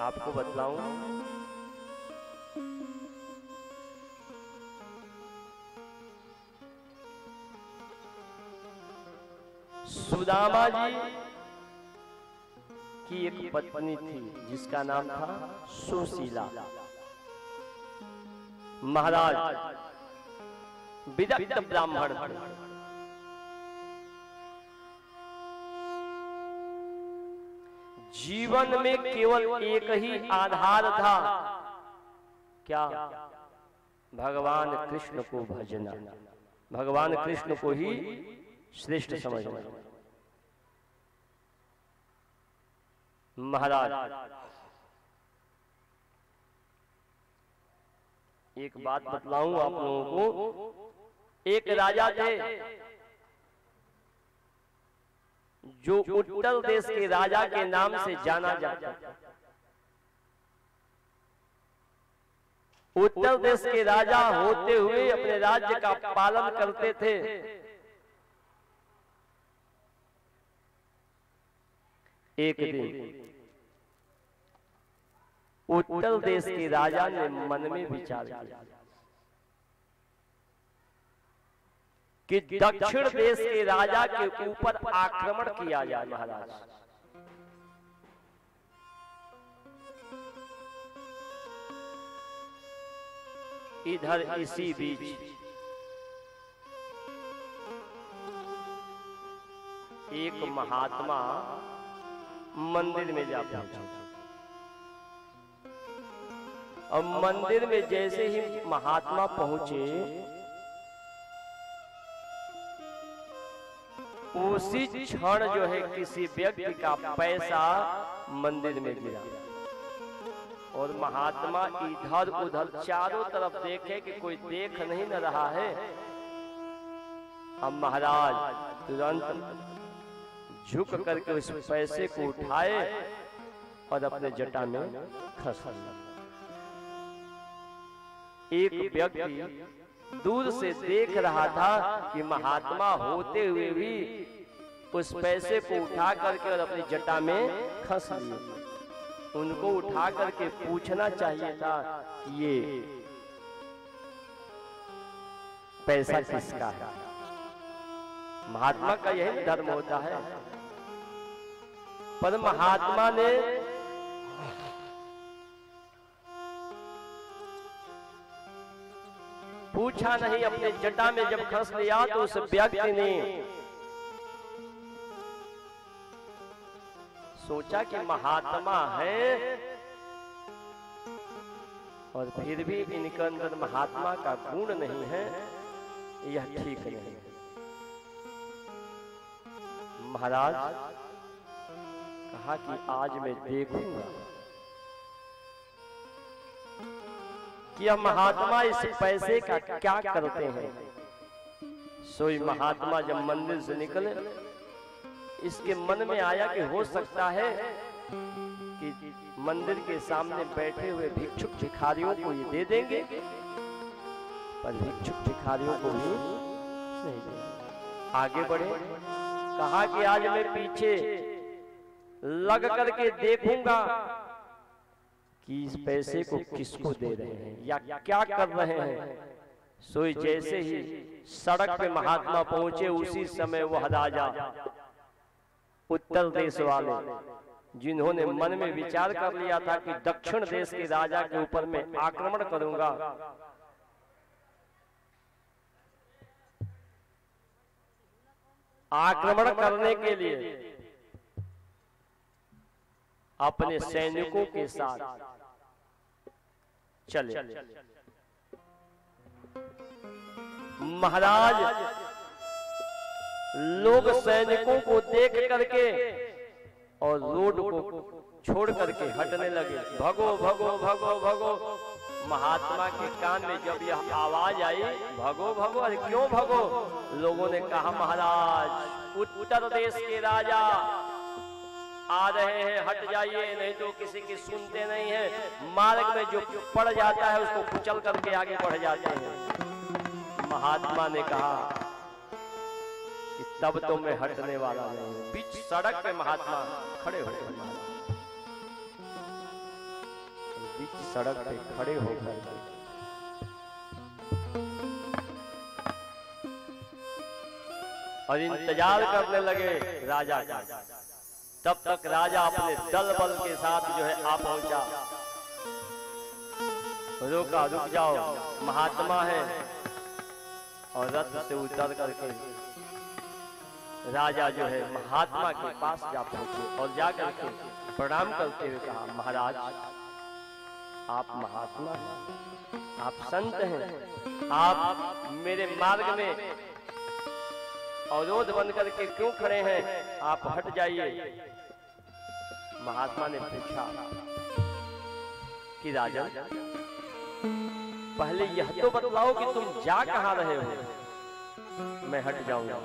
आपको बतलाऊं, सुदामा जी की एक पत्नी थी जिसका नाम था सुशीला। महाराज विदग्ध ब्राह्मण थे। जीवन में केवल एक ही आधार था, क्या? भगवान कृष्ण को भजना, भगवान कृष्ण को ही श्रेष्ठ समझना। महाराज एक बात बतलाऊं आप लोगों को, एक राजा थे जो उत्तर देश के राजा के नाम से जाना जाता था। उत्तर देश के राजा होते हुए अपने राज्य का पालन करते थे। एक दिन उत्तर देश के राजा ने मन में विचार किया कि दक्षिण देश के राजा के ऊपर आक्रमण किया जाए। महाराज इधर इसी बीच एक महात्मा मंदिर में जा पहुंचा और मंदिर में जैसे ही महात्मा पहुंचे, उसी क्षण जो है किसी व्यक्ति का पैसा मंदिर में गिरा और महात्मा इधर उधर चारों तरफ देखे कि कोई देख नहीं न रहा है। अब महाराज तुरंत झुक करके उस पैसे को उठाए और अपने जटा में खस दिया। एक व्यक्ति दूर से देख रहा था कि महात्मा होते हुए भी उस पैसे को उठा करके और अपनी जटा में खस लिए। उनको उठा करके पूछना चाहिए था कि ये पैसा किसका है। महात्मा का यही धर्म होता है। पर महात्मा ने पूछा नहीं, अपने जटा में जब खस लिया तो उस व्यक्ति ने सोचा कि महात्मा है और फिर भी इनके अंदर महात्मा का गुण नहीं है, यह ठीक नहीं। महाराज कहा कि आज मैं देखूंगा कि यह महात्मा इस पैसे का क्या करते हैं। सोई महात्मा जब मंदिर से निकले, इसके मन में आया कि हो सकता है कि मंदिर के सामने बैठे हुए भिक्षुक भिखारियों को ये दे देंगे, पर भिक्षुक भिखारियों को भी नहीं देंगे। आगे बढ़े, कहा कि आज मैं पीछे लग करके देखूंगा कि इस पैसे को किसको दे रहे हैं या क्या कर रहे हैं। सोई जैसे ही सड़क पे महात्मा पहुंचे, उसी समय वह राजा उत्तर देश वाले, जिन्होंने मन में विचार कर लिया था कि दक्षिण देश के राजा के ऊपर मैं आक्रमण करूंगा, आक्रमण करने के लिए अपने सैनिकों के साथ चले। महाराज लोग सैनिकों को देख करके और रोड को छोड़ करके हटने लगे। भगो भगो भगो भगो। महात्मा के कान में जब यह आवाज आई, भगो भगो, अरे क्यों भगो? लोगों ने कहा महाराज उत्तर देश के राजा आ रहे हैं, हट जाइए, नहीं तो किसी की सुनते नहीं है। मार्ग में जो पड़ जाता है उसको कुचल करके आगे बढ़ जाते हैं। महात्मा ने कहा कि तब तो मैं हटने वाला नहीं हूं। बीच सड़क पे महात्मा खड़े हो गए। सड़क पे खड़े होकर और इंतजार करने लगे राजा का। तब तक राजा अपने दल बल के साथ जो है आ पहुंचा। रोका, रुक जाओ, महात्मा है। और रथ से उतर करके राजा जो है महात्मा के पास जा पहुंचे और जाकर के प्रणाम करते हुए कहा, महाराज आप महात्मा हैं, आप संत हैं, आप मेरे मार्ग में अवरोध बन करके क्यों खड़े हैं, आप हट जाइए। महात्मा ने पूछा कि राजन पहले यह तो बतलाओ कि तुम जा कहां रहे हो, मैं हट जाऊंगा।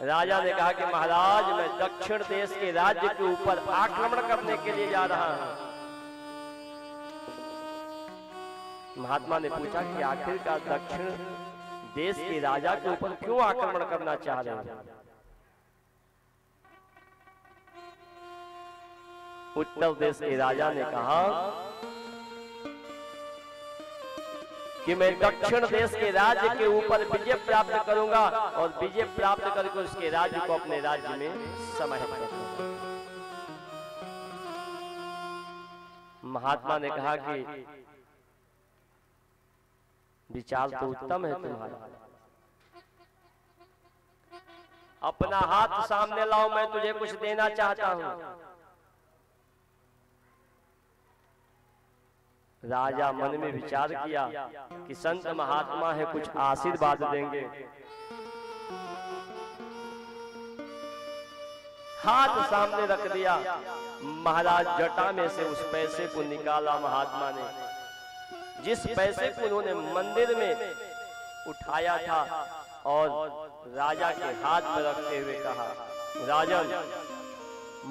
राजा ने कहा कि महाराज मैं दक्षिण देश के राज्य के ऊपर आक्रमण करने के लिए जा रहा हूं। महात्मा ने पूछा कि आखिरकार दक्षिण देश के राजा के ऊपर क्यों आक्रमण करना चाह रहे हैं। उत्तर देश के राजा ने कहा कि मैं दक्षिण देश के राज्य के ऊपर विजय प्राप्त करूंगा और विजय प्राप्त करके उसके राज्य को अपने राज्य में समाहित करूंगा। महात्मा ने कहा कि विचार तो उत्तम है तुम्हारा, अपना हाथ सामने लाओ, मैं तुझे कुछ देना चाहता हूं। राजा मन में विचार किया कि संत महात्मा है, कुछ आशीर्वाद देंगे। हाथ सामने रख दिया। महाराज जटा में से उस पैसे को निकाला। महात्मा ने जिस पैसे को उन्होंने मंदिर में उठाया था और राजा के हाथ में रखते हुए कहा, राजन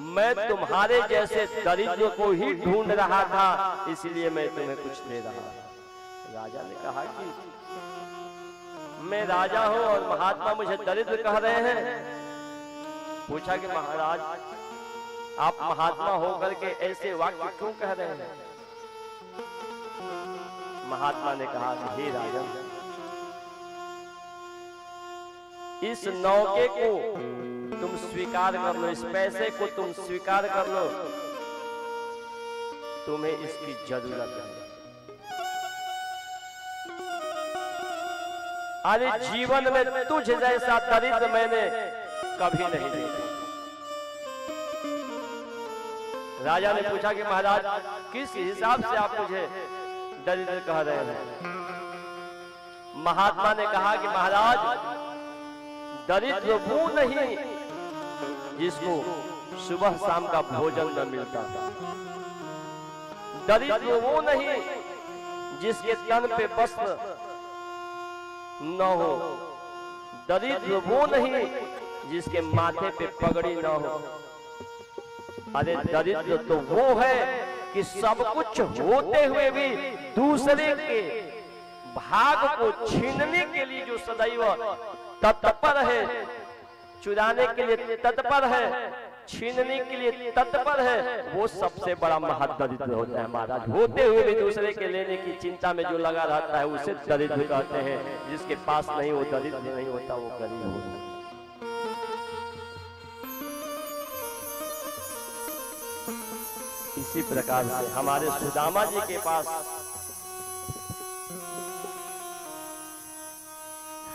मैं तुम्हारे जैसे दरिद्र को ही ढूंढ रहा था, इसलिए मैं तुम्हें कुछ दे रहा। राजा ने कहा कि मैं राजा हूं और महात्मा मुझे दरिद्र कह रहे हैं। पूछा कि महाराज आप महात्मा होकर के ऐसे वाक्य क्यों कह रहे हैं। महात्मा ने कहा कि हे राजन, इस नौके को तुम स्वीकार कर लो, इस पैसे को तुम स्वीकार कर लो, तुम्हें इसकी जरूरत है। अरे जीवन में तुझ जैसा दरिद्र मैंने कभी नहीं देखा। राजा ने पूछा कि महाराज किस हिसाब से आप मुझे दरिद्र कह रहे हैं। महात्मा ने कहा कि महाराज दरिद्र वो नहीं जिसको सुबह शाम का भोजन न मिलता था, दरिद्र वो नहीं जिसके तन पे वस्त्र न हो, दरिद्र वो नहीं जिसके माथे पे पगड़ी न हो। अरे दरिद्र तो वो है कि सब कुछ होते हुए भी दूसरे के भाग को छीनने के लिए जो सदैव तत्पर है, चुराने के लिए तत्पर है, छीनने के लिए तत्पर है, वो सबसे बड़ा महादरिद्र होता है महाराज। होते हुए भी दूसरे के लेने की चिंता में जो लगा रहता है उसे दरिद्र कहते हैं। जिसके पास नहीं वो दरिद्र नहीं होता, वो गरीब होता है। इसी प्रकार से हमारे सुदामा जी के पास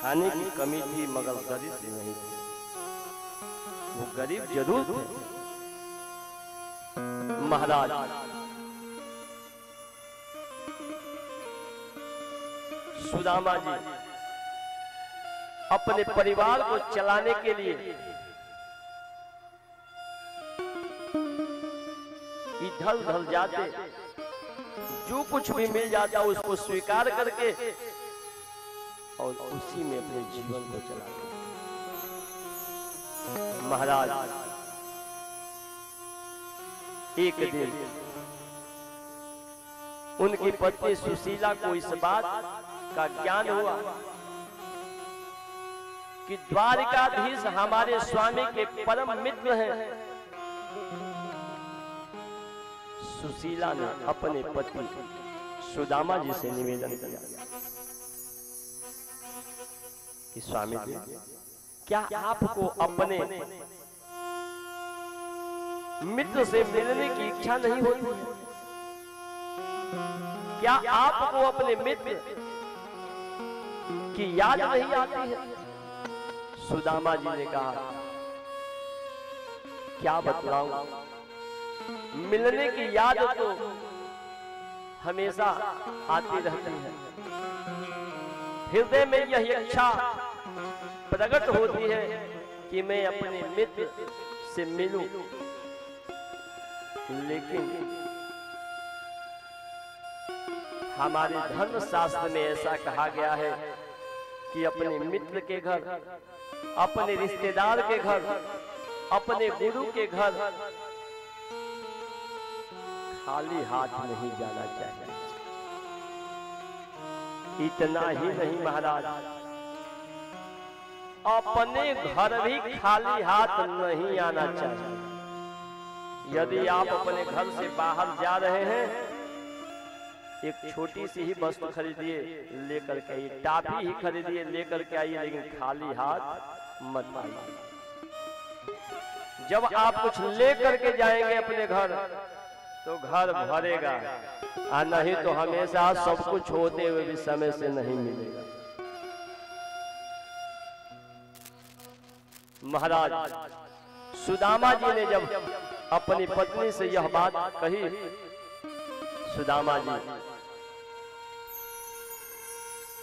खाने की कमी थी मगर दरिद्र नहीं थी। वो गरीब जरूर थे। महाराज सुदामा जी अपने परिवार को चलाने के लिए इधर उधर जाते, जो कुछ भी मिल जाता उसको स्वीकार करके और उसी में अपने जीवन को चलाते। महाराज एक दिन उनकी पत्नी सुशीला को इस बात का ज्ञान हुआ कि द्वारिकाधीश हमारे स्वामी के परम मित्र हैं। सुशीला ने अपने पति सुदामा जी से निवेदन किया कि स्वामी जी, क्या आपको अपने मित्र से मिलने की इच्छा नहीं होती? क्या आपको अपने मित्र की याद नहीं आती है? सुदामा जी ने कहा, क्या बतलाऊं, मिलने की याद तो हमेशा आती रहती है। हृदय में यह इच्छा प्रकट होती है कि मैं अपने मित्र से मिलूं, लेकिन हमारे धर्म शास्त्र में ऐसा कहा गया है कि अपने मित्र के घर, अपने रिश्तेदार के घर, अपने गुरु के घर खाली हाथ नहीं जाना चाहिए। इतना ही नहीं महाराज, अपने घर भी खाली हाथ नहीं आना चाहिए। यदि आप अपने घर से बाहर जा रहे हैं, एक छोटी सी ही वस्तु खरीदिए लेकर के आइए, टाफी ही खरीदिए लेकर के आइए, लेकिन खाली हाथ मत आइए। जब आप कुछ लेकर के जाएंगे अपने घर तो घर भरेगा, और नहीं तो हमेशा सब कुछ होते हुए भी समय से नहीं मिलेगा। महाराज सुदामा जी ने जब अपनी पत्नी से यह बात कही, सुदामा जी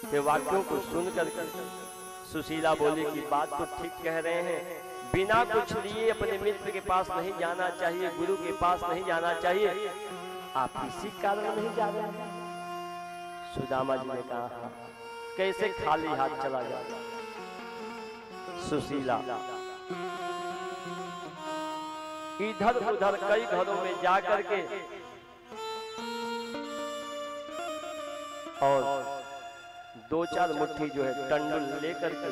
के वाक्यों को सुनकर सुशीला बोली कि बात तो ठीक कह रहे हैं, बिना कुछ लिए अपने मित्र के पास नहीं जाना चाहिए, गुरु के पास नहीं जाना चाहिए। आप इसी कारण नहीं जा रहे? सुदामा जी ने कहा, कैसे खाली हाथ चला जाए? सुशीला इधर उधर कई घरों में जाकर के और 2-4 मुट्ठी जो है टंडुल लेकर के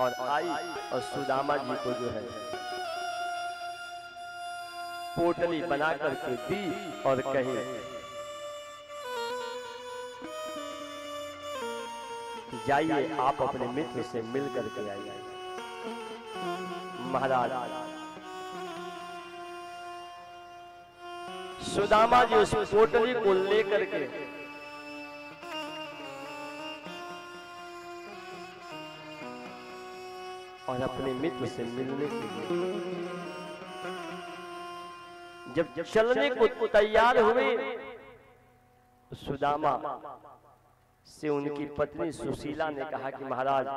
और आई और सुदामा जी को जो है पोटली बना करके दी और कही, जाइए आप अपने मित्र से मिल करके आइए। महाराज सुदामा जी उस पोटली को लेकर के और अपने मित्र से मिलने के लिए जब चलने को तैयार हुए, सुदामा से उनकी पत्नी सुशीला ने कहा कि महाराज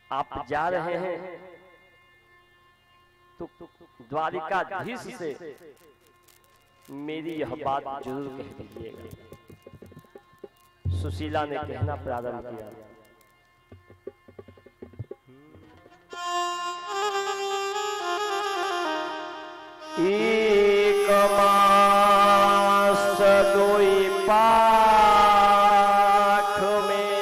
आप जा रहे हैं तो द्वारिकाधीश से मेरी यह बात जरूर कह दीजिएगा। सुशीला ने कहना प्रारंभ किया, एक मास दोई पाख में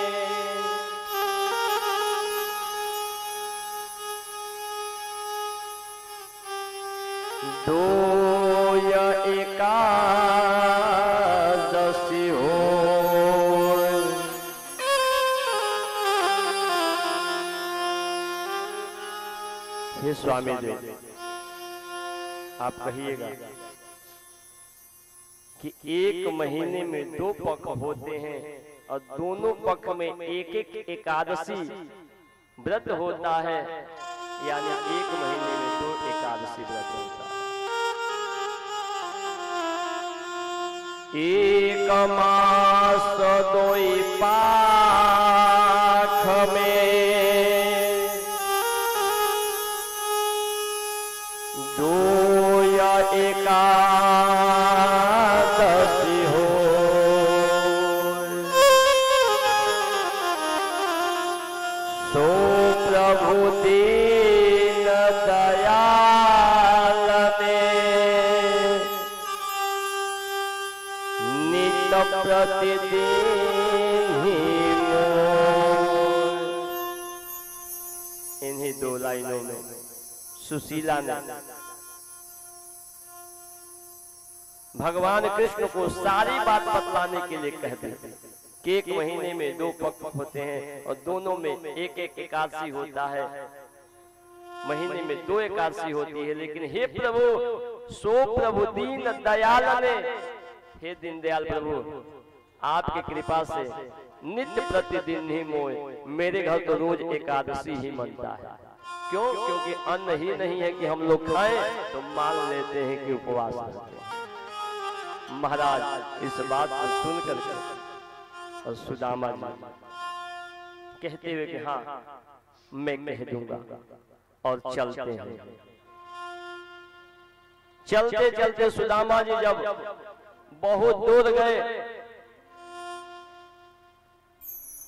दोय एकादशी हो। हे स्वामी जी, आप कहिएगा कि एक महीने में 2 पख होते हैं और दोनों पख में एक एकादशी व्रत होता है, यानी एक महीने में 2 एकादशी व्रत होता है। एक मास दोई पाख में एकादशी हो। सो प्रभु दीन दयाल ने नित प्रतिदिन इन्हीं 2 लाइनों में सुशीला ने भगवान कृष्ण को सारी बात बतलाने के लिए कह दी कि 1 महीने में 2 पक्ष होते हैं और दोनों में एक एकादशी होता है, महीने में 2 एकादशी होती है। लेकिन हे प्रभु, सो प्रभु दीन दयाल ने, हे दीनदयाल प्रभु, आपकी कृपा से नित्य प्रतिदिन ही मोए मेरे घर तो रोज एकादशी ही बनता है। क्यों? क्योंकि अन्न ही नहीं है कि हम लोग खाएं, तो मान लेते हैं कि उपवास करते हैं। महाराज इस बात को सुनकर और सुदामा जी कहते हुए कि हाँ मैं कह दूंगा, और चलते हैं। चलते चलते सुदामा जी जब बहुत दूर गए,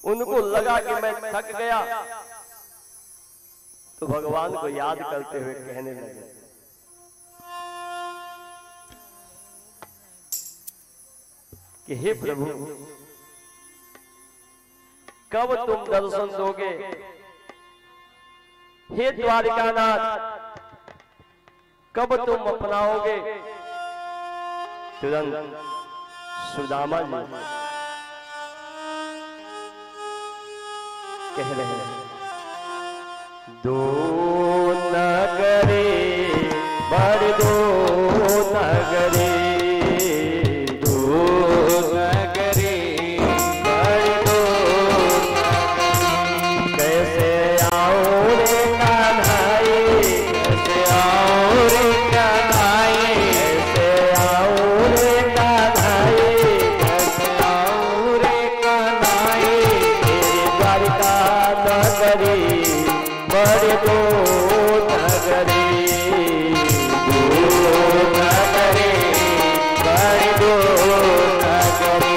उनको लगा कि मैं थक गया, तो भगवान को याद करते हुए कहने लगे कि हे प्रभु, कब तुम दर्शन दोगे? हे द्वारिकानाथ, कब तुम अपनाओगे? तुरंत सुदामा जी कह रहे हैं, 2 नगरे बड़ 2 नगरे, 2 नगरे बड़ 2 नगरे, कैसे आओ रे कन्हाई, कैसे आओ रे कन्हाई, कैसे आओ रे कन्हाई, कैसे आओ रे कन्हाई, तेरी द्वारिका नगरी बड़ 2 नगरी, 2 नगरी बड़ 2 नगरी।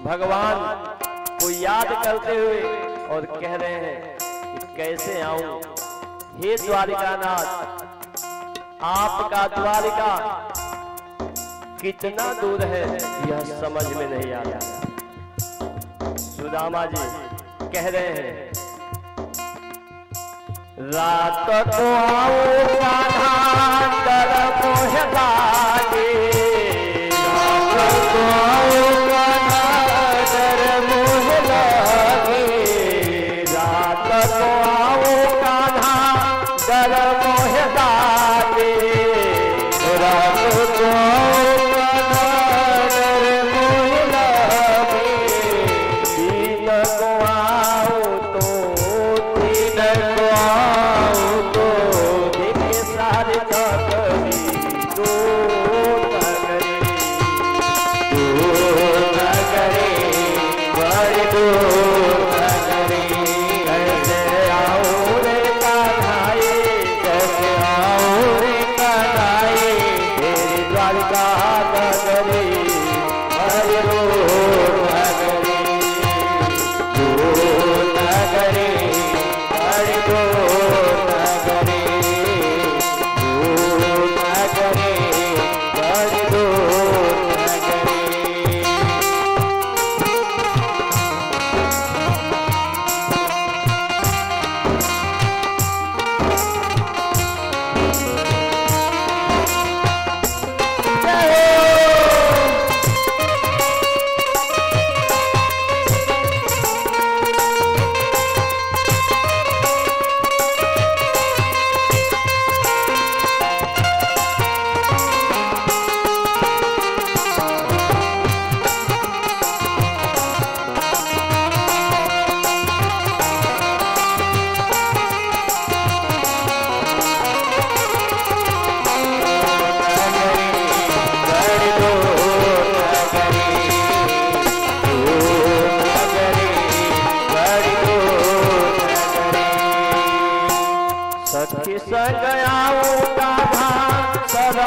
भगवान को याद करते हुए और कह रहे हैं कि कैसे आऊं? हे द्वारिकानाथ, आपका द्वारिका कितना दूर है यह समझ में नहीं आ रहा। सुदामा जी कह रहे हैं, रात को आओ कान्हा डर मोह लागे, रात को आओ कान्हा डर मोह लागे, रात को आओ कान्हा डर मोह लागे, रात को आओ कान्हा डर मोह लागे, दिन को आओ तो दिन को आओ तो देखे सारे नगरी,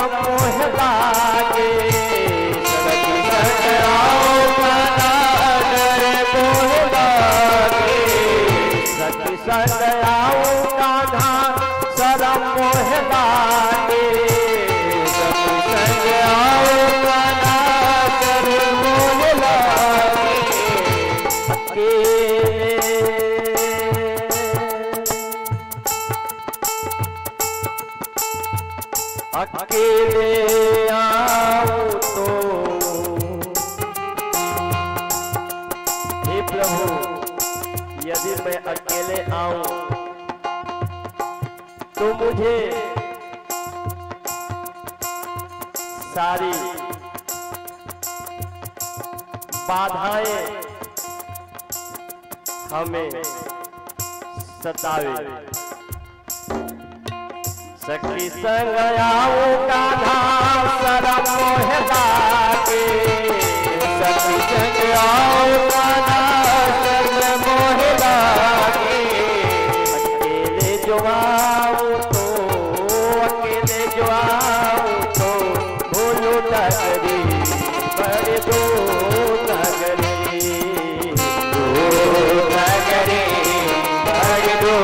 शरम मोह लागे, सखी संग आओ कान्हा डर मोह लागे, सखी संग आओ कान्हा शरम मोह लागे, सखी संग आओ कान्हा डर मोह लागे। अकेले आऊं तो हे प्रभु, यदि मैं अकेले आऊं तो मुझे सारी बाधाएं हमें सतावे। सखी संग आओ कान्हा शरम मोह लागे, सखी संग आओ कान्हा शरम मोह लागे। अकेले जो आओ तो, अकेले जो आओ तो भूलू नगरी बड़े दो नगरी, दो नगरी बड़े दो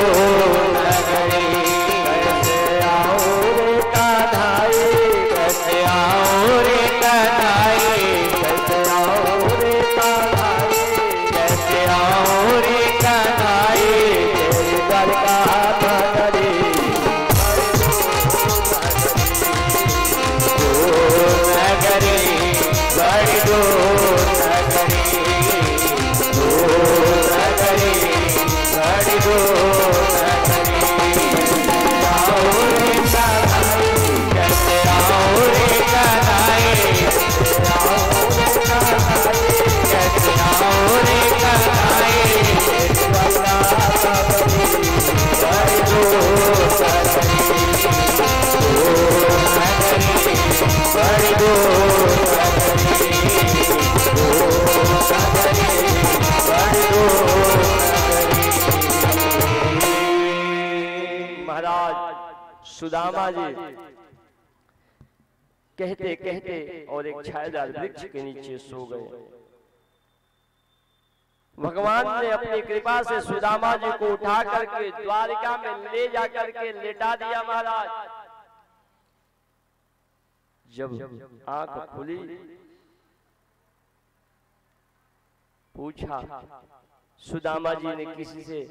नगरी। कैसे आओ रे कान्हाई, कैसे आओ रे कान्हाई, कैसे आओ रे कान्हाई, कैसे आओ रे कान्हाई। तेरी दरगाह नगरी दो नगरी बड़ी दो नगरी, दो नगरी बड़ी दो नगरी। आओ रे कान्हाई, कैसे आओ रे कान्हाई, कैसे आओ रे कान्हाई, कैसे आओ रे कान्हाई। तेरी दरगाह नगरी बड़ी दो नगरी, दो नगरी बड़ी दो नगरी। महाराज सुदामा जी कहते कहते और एक छायादार वृक्ष के नीचे सो गए। भगवान ने अपनी कृपा से सुदामा जी को उठा करके द्वारिका में ले जा करके लेटा दिया। महाराज जब आंख खुली, पूछा सुदामा जी ने किसी से,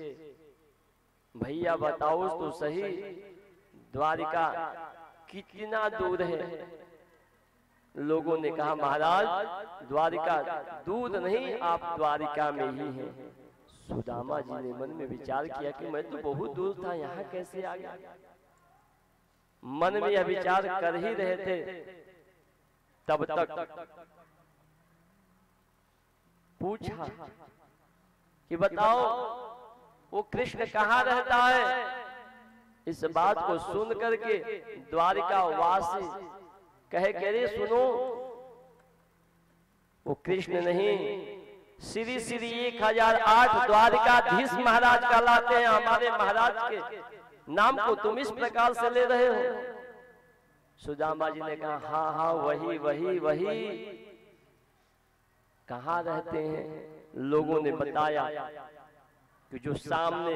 भैया बताओ तो सही द्वारिका कितना दूर है। लोगों ने कहा महाराज द्वारिका दूर नहीं, आप द्वारिका में ही हैं। सुदामा जी ने मन में विचार किया कि मैं तो बहुत दूर था, यहाँ कैसे आ गया। मन में यह विचार कर ही रहे थे, तब तक पूछा कि बताओ वो कृष्ण कहाँ रहता है। इस बात को सुन करके द्वारिका वासी कहे कि अरे सुनो, वो कृष्ण नहीं, श्री श्री 1008 द्वारिकाधीश महाराज कहलाते हैं। हमारे महाराज के नाम को तुम इस प्रकार से ले रहे हो। सुदामा जी ने कहा हाँ हाँ वही वही वही। कहाँ रहते हैं? लोगों ने बताया कि जो सामने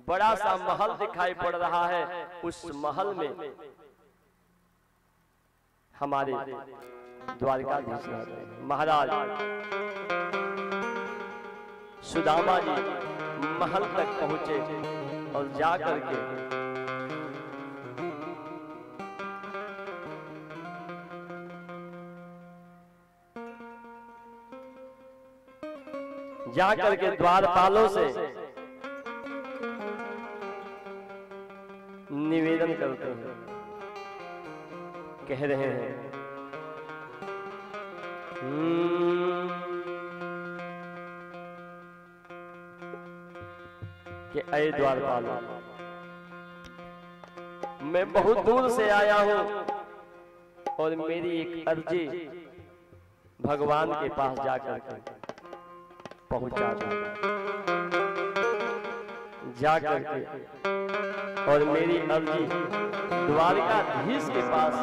बड़ा सा महल दिखाई पड़ रहा है, उस महल में हमारे द्वारिकाधीश महाराज। सुदामा जी महल तक पहुंचे और जाकर के द्वारपालों से निवेदन करते हैं, कह रहे हैं कि ऐ द्वारपालों, मैं बहुत दूर से आया हूं और मेरी एक अर्जी भगवान के पास जाकर के पहुंचा जाकर के, और मेरी अर्जी द्वारिकाधीश के पास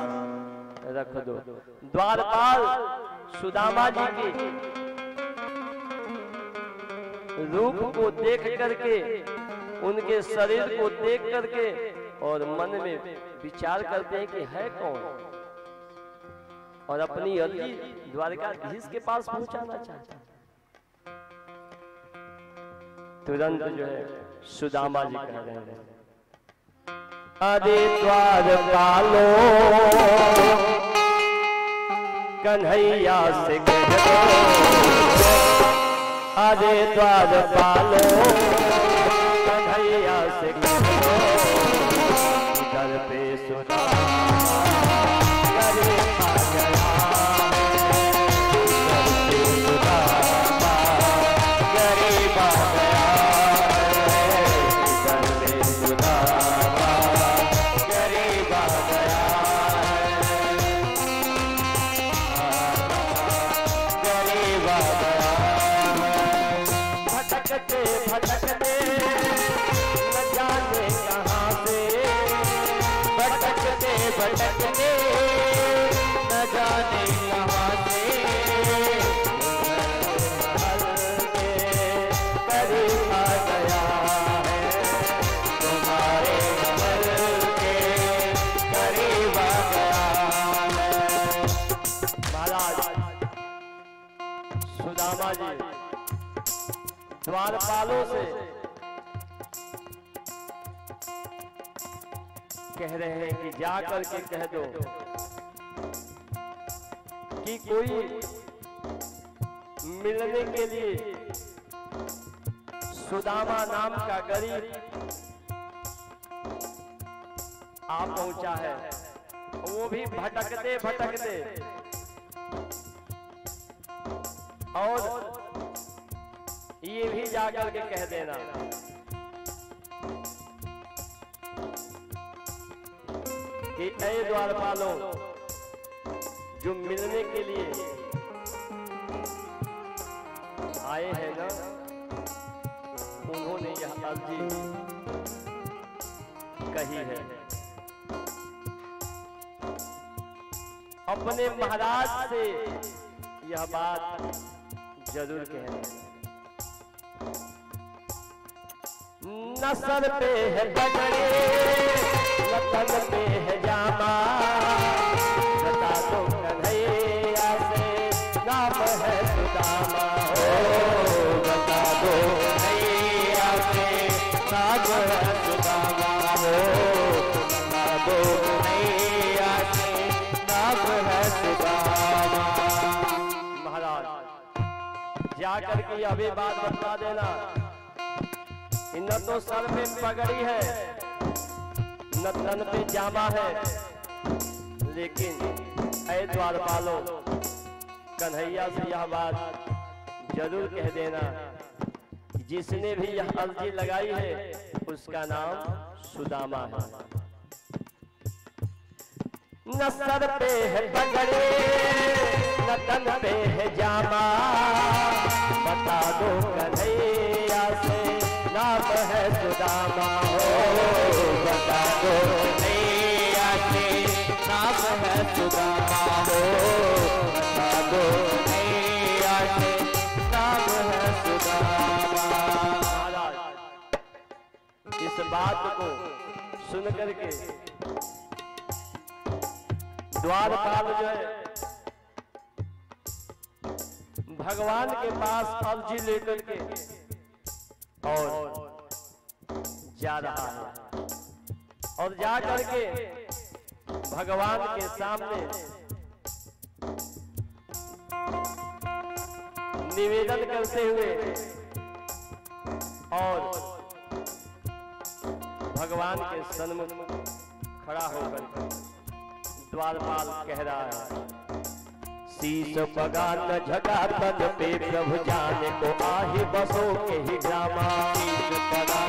रख दो। द्वारपाल सुदामा जी के रूप को देख करके, उनके शरीर को देख करके और मन में विचार करते हैं कि है कौन, और अपनी अर्जी द्वारकाधीश के पास पहुंचाना चाहता। तुरंत जो है सुदामा जी कह रहे हैं, अरे द्वारपालो कन्हैया से कह दो, अरे द्वारपालो कन्हैया से कह दो, इधर पे सुदामा गरीब आ गया है, इधर पे सुदामा गरीब आ गया है, इधर पे सुदामा गरीब आ गया है, गरीब आ गया है। भटकते भटकते न जाने कहाँ से, भटकते भटकते न जाने कहाँ से, करीब आ गया है, तुम्हारे महल के करीब आ गया है। महाराज सुदामा जी द्वारपालों से कह रहे हैं कि जा करके कह दो कि कोई मिलने के लिए सुदामा नाम का गरीब आ पहुंचा है, वो भी भटकते भटकते, और ये भी जाकर के कह देना कि ऐ द्वारपालों, जो मिलने के लिए आए हैं ना, उन्होंने यह अर्जी कही है, अपने महाराज से यह बात जरूर कहना। न सर पे है पगड़ी, न तन पे है जामा, बता दो कन्हैया से नाम है सुदामा, हो बता दो कन्हैया से नाम है सुदामा, हो बता दो कन्हैया से नाम है सुदामा। महाराज जाकर के अभी बात बता देना, न तो सर पे पगड़ी है, न तन पे जामा है, लेकिन ऐ द्वारपालों कन्हैया से यह बात जरूर कह देना, जिसने भी यह अर्जी लगाई है उसका नाम सुदामा है। न सर पे है पगड़ी, न तन पे है जामा, बता दो कन्हैया से नाम है सुदामा, हो बता दो कन्हैया से नाम है सुदामा, हो बता दो कन्हैया से नाम है सुदामा। इस बात को सुन करके द्वारपाल जो है भगवान के पास अर्जी लेकर के और जा रहा है, और जा करके भगवान के सामने निवेदन करते हुए और भगवान के सन्मुख खड़ा होकर द्वारपाल कह रहा है, शीश पगा न झका तन पे प्रभु जाने को आही बसो के ही ग्रामा, शीश पगा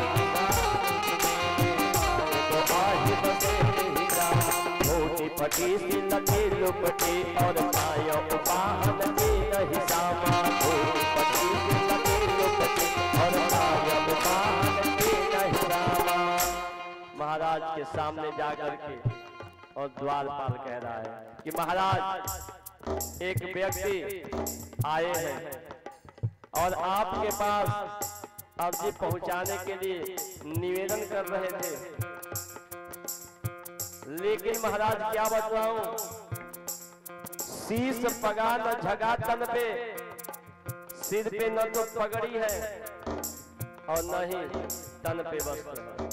को आही बसो के ही ग्रामा, मोटी पटी सी लगे लुपटे और पायो उपाहन के नहीं सामा, मोटी पटी सी लगे लुपटे और पायो उपाहन के नहीं सामा। महाराज के सामने जाकर के और द्वारपाल कह रहा है, कि महाराज एक व्यक्ति आए हैं और आपके पास अर्जी पहुंचाने के लिए निवेदन कर रहे थे, लेकिन महाराज क्या बताऊं, शीश पगा न झगा तन पे, सिर पे न तो पगड़ी है और न ही तन पे वस्त्र है।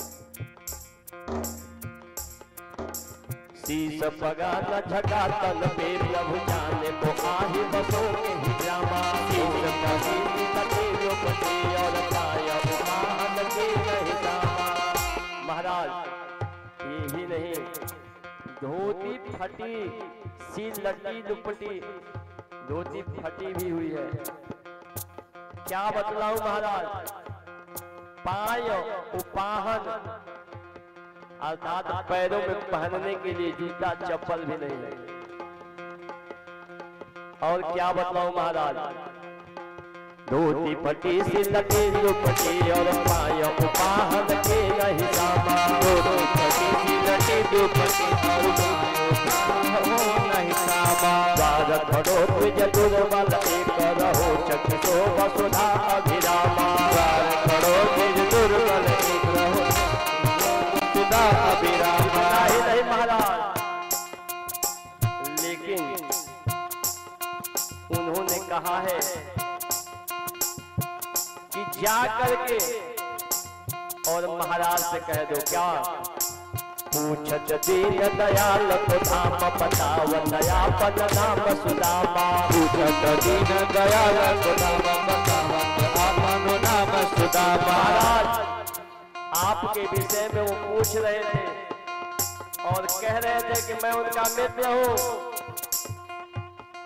शीश पगा न झगा तन पे, प्रभु जाने को आही बसों के ही जामा। शीश पगी तटे जो बचे और काया महान के नहीं दामा। महाराज यही नहीं, धोती फटी सी लटी दुपट्टी, धोती फटी भी हुई है। क्या बतलाऊं महाराज, पाय उपाहन अर्थात पैरों में पहनने के लिए जूता चप्पल भी नहीं है। और क्या बतलाऊं महाराज, धोती फटी सी लटी दुपट्टी और पाय उपाहन के नहीं दामा। धोती फटी सी लटी दुपट्टी और नहीं दामा। द्वार खड़ो तुझ दुर्बल एक रहो, चक्षुषो वसुधा अभिरामा। द्वार खड़ो तुझ दुर्बल एक रहो, वसुधा अभिरामा। नहीं महाराज, लेकिन उन्होंने कहा है कि जा करके और महाराज से कह दो, क्या पूछत दीन दयाल को धाम बताव, दयापन नाम सुदामा। पूछत दीन दयाल को धाम बताव, दयापन नाम सुदामा। महाराज आपके विषय में वो पूछ रहे थे और कह रहे थे कि मैं उनका मित्र हूँ,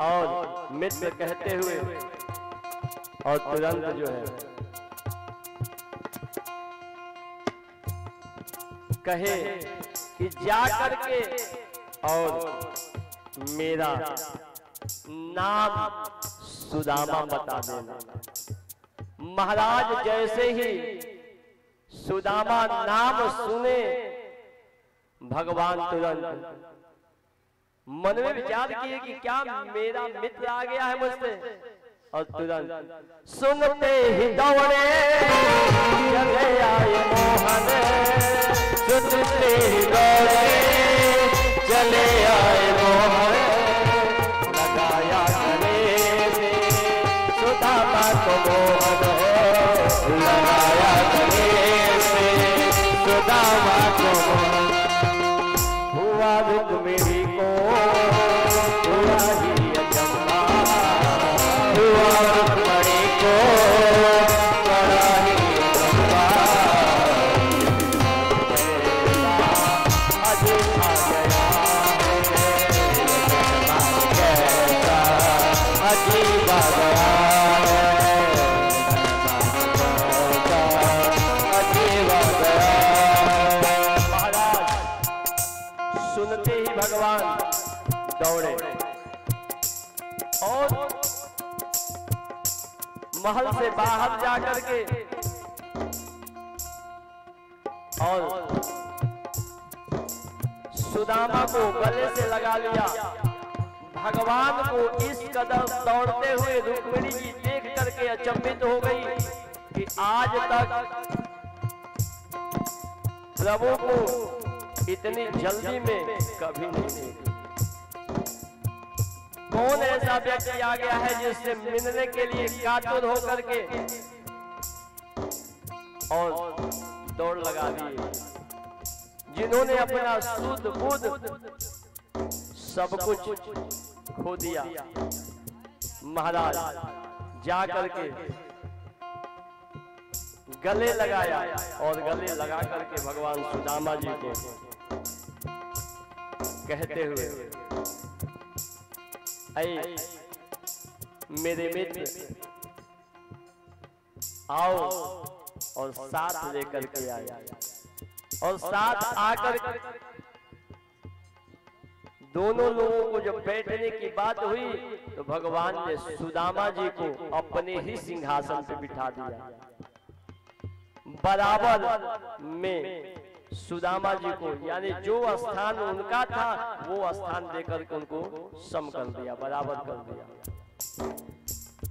और मित्र कहते हुए और तुरंत जो है कहे कि जा करके और मेरा नाम सुदामा बता देना। महाराज जैसे ही सुदामा नाम सुने, भगवान तुरंत मन में विचार किए कि क्या मेरा मित्र आ गया है मुझसे, और तुरंत सुनते ही दौड़े चले आए मोहन। सुनते ही दौड़े चले आए मोहन, लगाया गले से सुदामा को मोहन। लगाया गले से सुदामा को हुआ रुक्मिणी को हुआ ही अचंबा। हुआ रुक्मिणी को बड़ा ही अचंबा। अजीब आ गया कैसा, अजीब आ गया भगवान दौड़े और महल से बाहर जाकर के और सुदामा को गले से लगा लिया। भगवान को इस कदर दौड़ते हुए रुक्मिणी जी देख करके अचंभित हो गई कि आज तक प्रभु को इतनी जल्दी में कभी नहीं देखी। कौन ऐसा व्यक्ति आ गया है जिससे मिलने के लिए कातुर होकर के और दौड़ लगा दी, जिन्होंने अपना शुद्ध बुद्ध सब कुछ खो दिया। महाराज जा करके गले लगाया और गले लगा करके भगवान सुदामा जी को कहते हुए, ऐ मेरे मित्र आओ, और साथ लेकर के आया। और साथ आकर दोनों लोगों को जब बैठने की बात हुई तो भगवान ने सुदामा जी को अपने ही सिंहासन पे बिठा दिया। बराबर में सुदामा जी को, यानी जो स्थान उनका था वो स्थान देकर के उनको सम कर दिया, बराबर कर दिया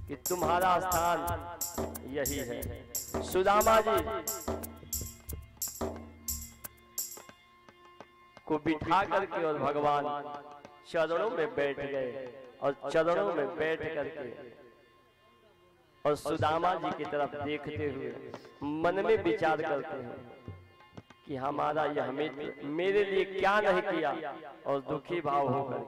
कि तुम्हारा स्थान यही है। सुदामा जी को बिठा करके और भगवान चरणों में बैठ गए, और चरणों में बैठ करके और सुदामा जी की तरफ देखते हुए मन में विचार करते हैं कि हमारा यह मित्र मेरे लिए क्या नहीं किया, और दुखी भाव होकर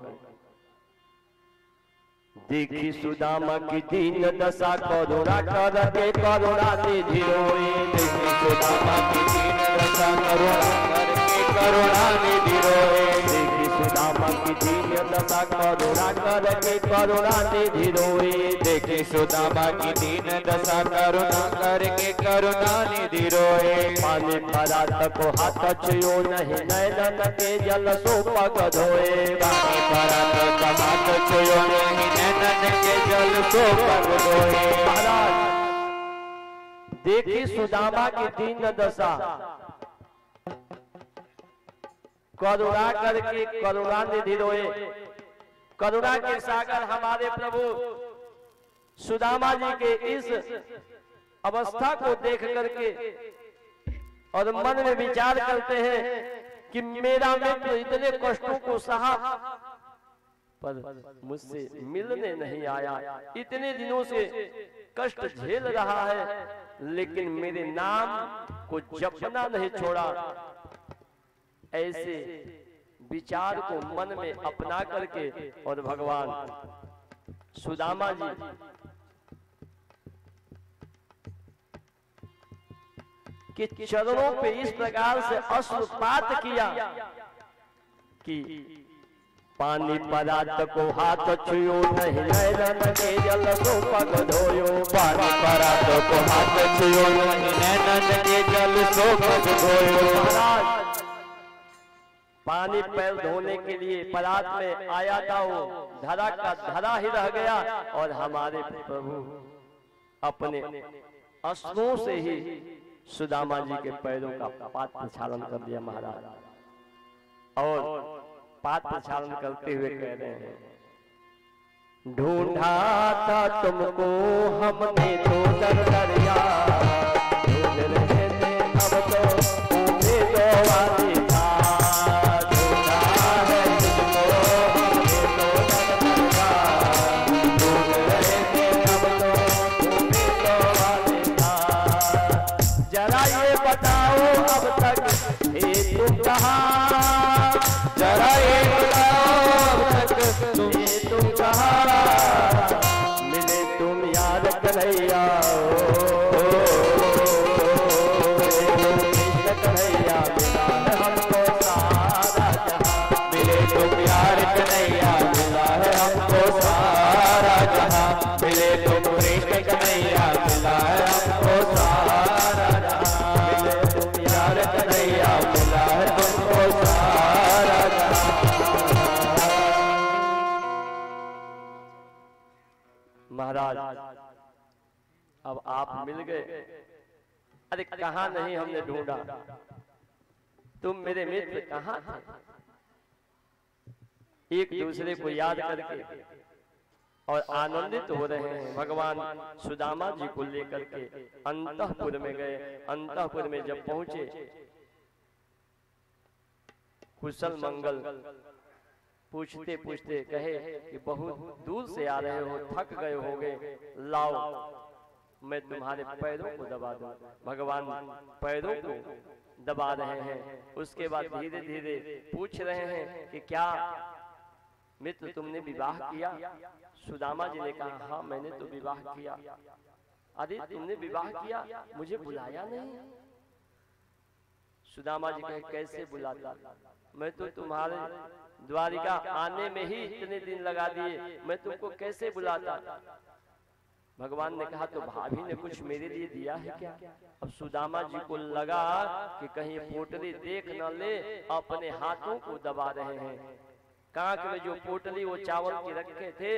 देखी सुदामा की दीन दशा, करुणा करके करुणा निधि रोए। देखी सुदामा की दीन दशा, करुणा करके करुणा निधि रोए। देखी सुदामा की दीन दशा, करुणा करके करुणा निधि रोए। देखी सुदामा की दीन दशा, करुणा करके करुणा निधि रोए। पानी परात को हाथ छुओ नहीं, नैनन के जल सो पग धोए। पानी परात को हाथ छुओ नहीं, नैनन के जल सो पग धोए। महाराज देखी सुदामा की दीन दशा, करुणा करके करुणा निधि रोए। करुणा के सागर हमारे प्रभु सुदामा जी के इस अवस्था को देख करके और मन में विचार करते हैं कि मेरा मित्र इतने कष्टों को सहा पर मुझसे मिलने नहीं आया, इतने दिनों से कष्ट झेल रहा है लेकिन मेरे नाम को जपना नहीं छोड़ा। ऐसे विचार को मन में अपना करके और भगवान सुदामा जी के चरणों पे इस प्रकार से अश्रुपात किया कि पानी परात को हाथ छुओ नहीं, नैनन के जल सो पग धोयो। पानी परात को हाथ छुओ नहीं, नैनन के जल सो पग धोयो। महाराज पानी पैर धोने के लिए परात में आया था, वो धरा का धरा ही रह गया, और हमारे प्रभु अपने अश्रुओं से ही सुदामा जी के पैरों का पाद प्रक्षालन कर दिया महाराज। और पाद प्रक्षालन करते हुए कह रहे हैं, ढूंढा था तुमको हमने तो दर दरिया, ढूंढ रहे थे अब तो तुम्हें दो वाली था। ढूंढा है तुमको हमने तो दर दरिया, ढूंढ रहे थे अब तो तुम्हें दो वाली था। जरा ये बताओ अब तक हे तुम कहाँ, जरा ये बताओ अब तक तुम कहाँ, मिले तुम यार कन्हैया, कृष्ण कन्हैया मिला है हमको सारा जहां। मिले तुम यार कन्हैया, मिला है हमको सारा जहां। मिले तुम कृष्ण कन्हैया, मिला है हमको सारा जहां। मिले तुम यार कन्हैया, मिला है हमको सारा जहां। महाराज अब आप मिल गए, अरे कहाँ नहीं हमने ढूंढा, तुम मेरे मित्र कहाँ थे। एक दूसरे को याद करके और आनंदित हो रहे हैं। भगवान सुदामा जी को लेकर के अंतःपुर में गए। अंतःपुर में जब पहुंचे, कुशल मंगल पूछते पूछते कहे कि बहुत दूर से आ रहे हो, थक गए होगे, लाओ मैं तुम्हारे पैरों को दबा दूं। भगवान पैरों को दबा रहे हैं। उसके बाद धीरे धीरे पूछ रहे हैं कि क्या मित्र तुमने विवाह किया। सुदामा जी ने कहा हाँ मैंने तो विवाह किया। अरे तुमने विवाह किया, मुझे बुलाया नहीं। सुदामा जी कहे कैसे बुलाता, मैं तो तुम्हारे द्वारिका आने में ही इतने दिन लगा दिए, मैं तुमको कैसे बुलाता। भगवान ने कहा तो भाभी ने कुछ मेरे लिए दिया है क्या। अब सुदामा जी को लगा कि कहीं पोटली देख न ले, अपने हाथों को दबा रहे हैं। कांख में जो पोटली वो चावल की रखे थे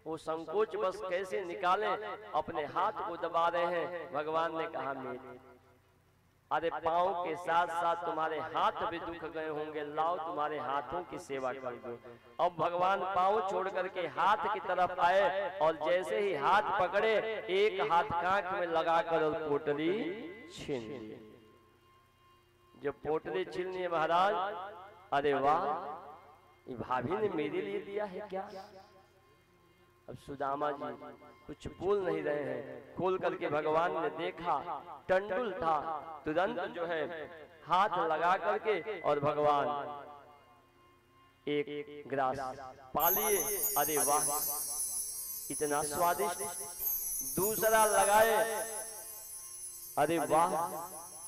वो संकोच बस कैसे निकाले, अपने हाथ को दबा रहे हैं। भगवान ने कहा मेरी अरे पाँव के साथ साथ तुम्हारे हाथ भी दुख गए होंगे, लाओ तुम्हारे हाथों की सेवा कर दो। अब भगवान पाँव छोड़ करके हाथ की तरफ आए और जैसे ही हाथ पकड़े एक हाथ कांख में लगाकर और पोटली छीन ली। जब पोटली छीन ली महाराज, अरे वाह, ये भाभी ने मेरे लिए दिया है क्या? अब सुदामा जी कुछ बोल नहीं रहे हैं। खोल करके भगवान ने देखा, टंडुल था। तुरंत जो है हाथ लगा करके और भगवान एक गिलास पा लिए। अरे वाह, इतना स्वादिष्ट। दूसरा लगाए, अरे वाह,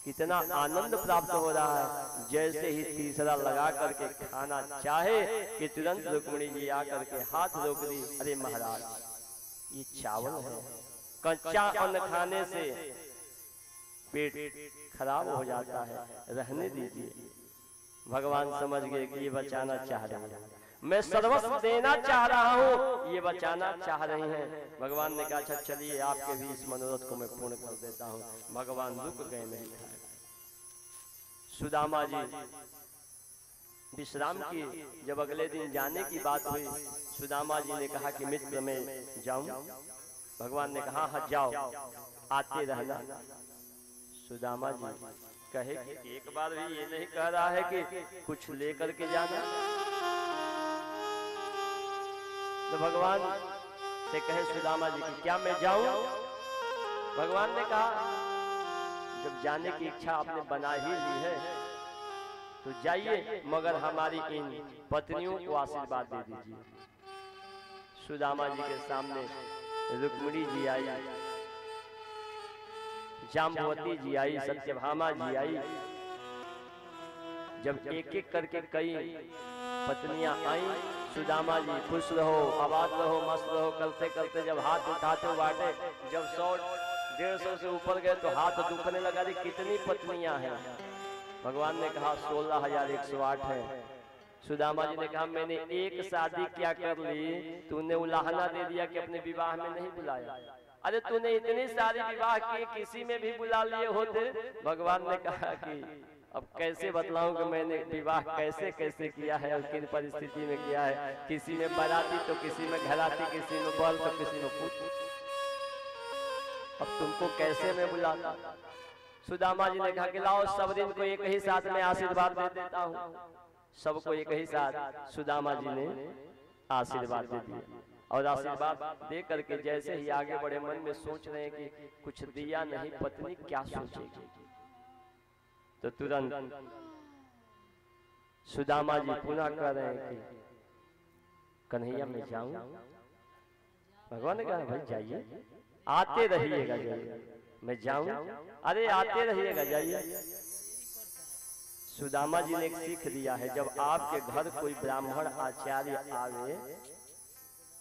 कितना आनंद प्राप्त हो रहा है। जैसे ही तीसरा लगा करके खाना चाहे कि तुरंत रुक्मिणी जी आकर के हाथ रोक दी। अरे महाराज, ये चावल है, कच्चा अन्न खाने से पेट खराब हो जाता है, रहने दीजिए। भगवान समझ गए कि ये बचाना चाह रहे हैं, मैं सर्वस्व देना चाह रहा हूँ, ये बचाना चाह रही हैं। भगवान ने कहा अच्छा चलिए, आपके भी इस मनोरथ को मैं पूर्ण कर देता हूँ। भगवान रुक गए नहीं। सुदामा जी विश्राम किए। जब अगले दिन जाने की बात हुई, सुदामा जी ने कहा कि मित्र मैं जाऊं? भगवान ने कहा हाँ जाओ, आते रहना। सुदामा जी कहे कि एक बार भी ये नहीं कह रहा है कि कुछ लेकर के जाना। तो भगवान से कहे सुदामा जी कि क्या मैं जाऊं? भगवान ने कहा जब जाने की इच्छा आपने बना ही ली है तो जाइए, मगर हमारी इन पत्नियों को आशीर्वाद दे दीजिए। सुदामा जी के सामने रुक्मिणी जी आई, जाम्बवती जी आई, सत्यभामा जी आई। जब एक एक करके कई पत्नियां आई, सुदामा जी खुश रहो, आबाद रहो, मस्त रहो करते करते जब हाथ उठाते बांटे, जब 100-150 से ऊपर गए तो हाथ दुखने लगा। दी कितनी पत्नियां हैं? भगवान ने कहा 16,108 है। सुदामा जी ने कहा मैंने एक शादी क्या कर ली, तूने उलाहना दे दिया कि अपने विवाह में नहीं बुलाया। अरे तूने इतनी सारी विवाह किए, किसी में भी बुला लिए होते। भगवान ने कहा कि अब कैसे बतलाऊं कि मैंने विवाह कैसे कैसे किया है और किन परिस्थिति में किया है। किसी में बाराती तो किसी में घराती, किसी में बल तो किसी में पुत्र। अब तुमको कैसे मैं बुलाता? सुदामा जी ने कहा कि लाओ सब दिन को एक ही साथ में आशीर्वाद दे देता हूँ। सबको एक ही साथ सुदामा जी ने आशीर्वाद दे दिया। और आशीर्वाद दे करके जैसे ही आगे बढ़े, मन में सोच रहे हैं कि कुछ दिया नहीं, पत्नी क्या सोचेगी। तो तुरंत सुदामा जी पुनः कह रहे हैं कि कन्हैया मैं जाऊं? भगवान ने कहा भाई जाइए, आते रहिएगा, जाइए। मैं जाऊं? अरे आते रहिएगा, जाइए। सुदामा जी ने एक सीख दिया है, जब आपके घर कोई ब्राह्मण आचार्य आवे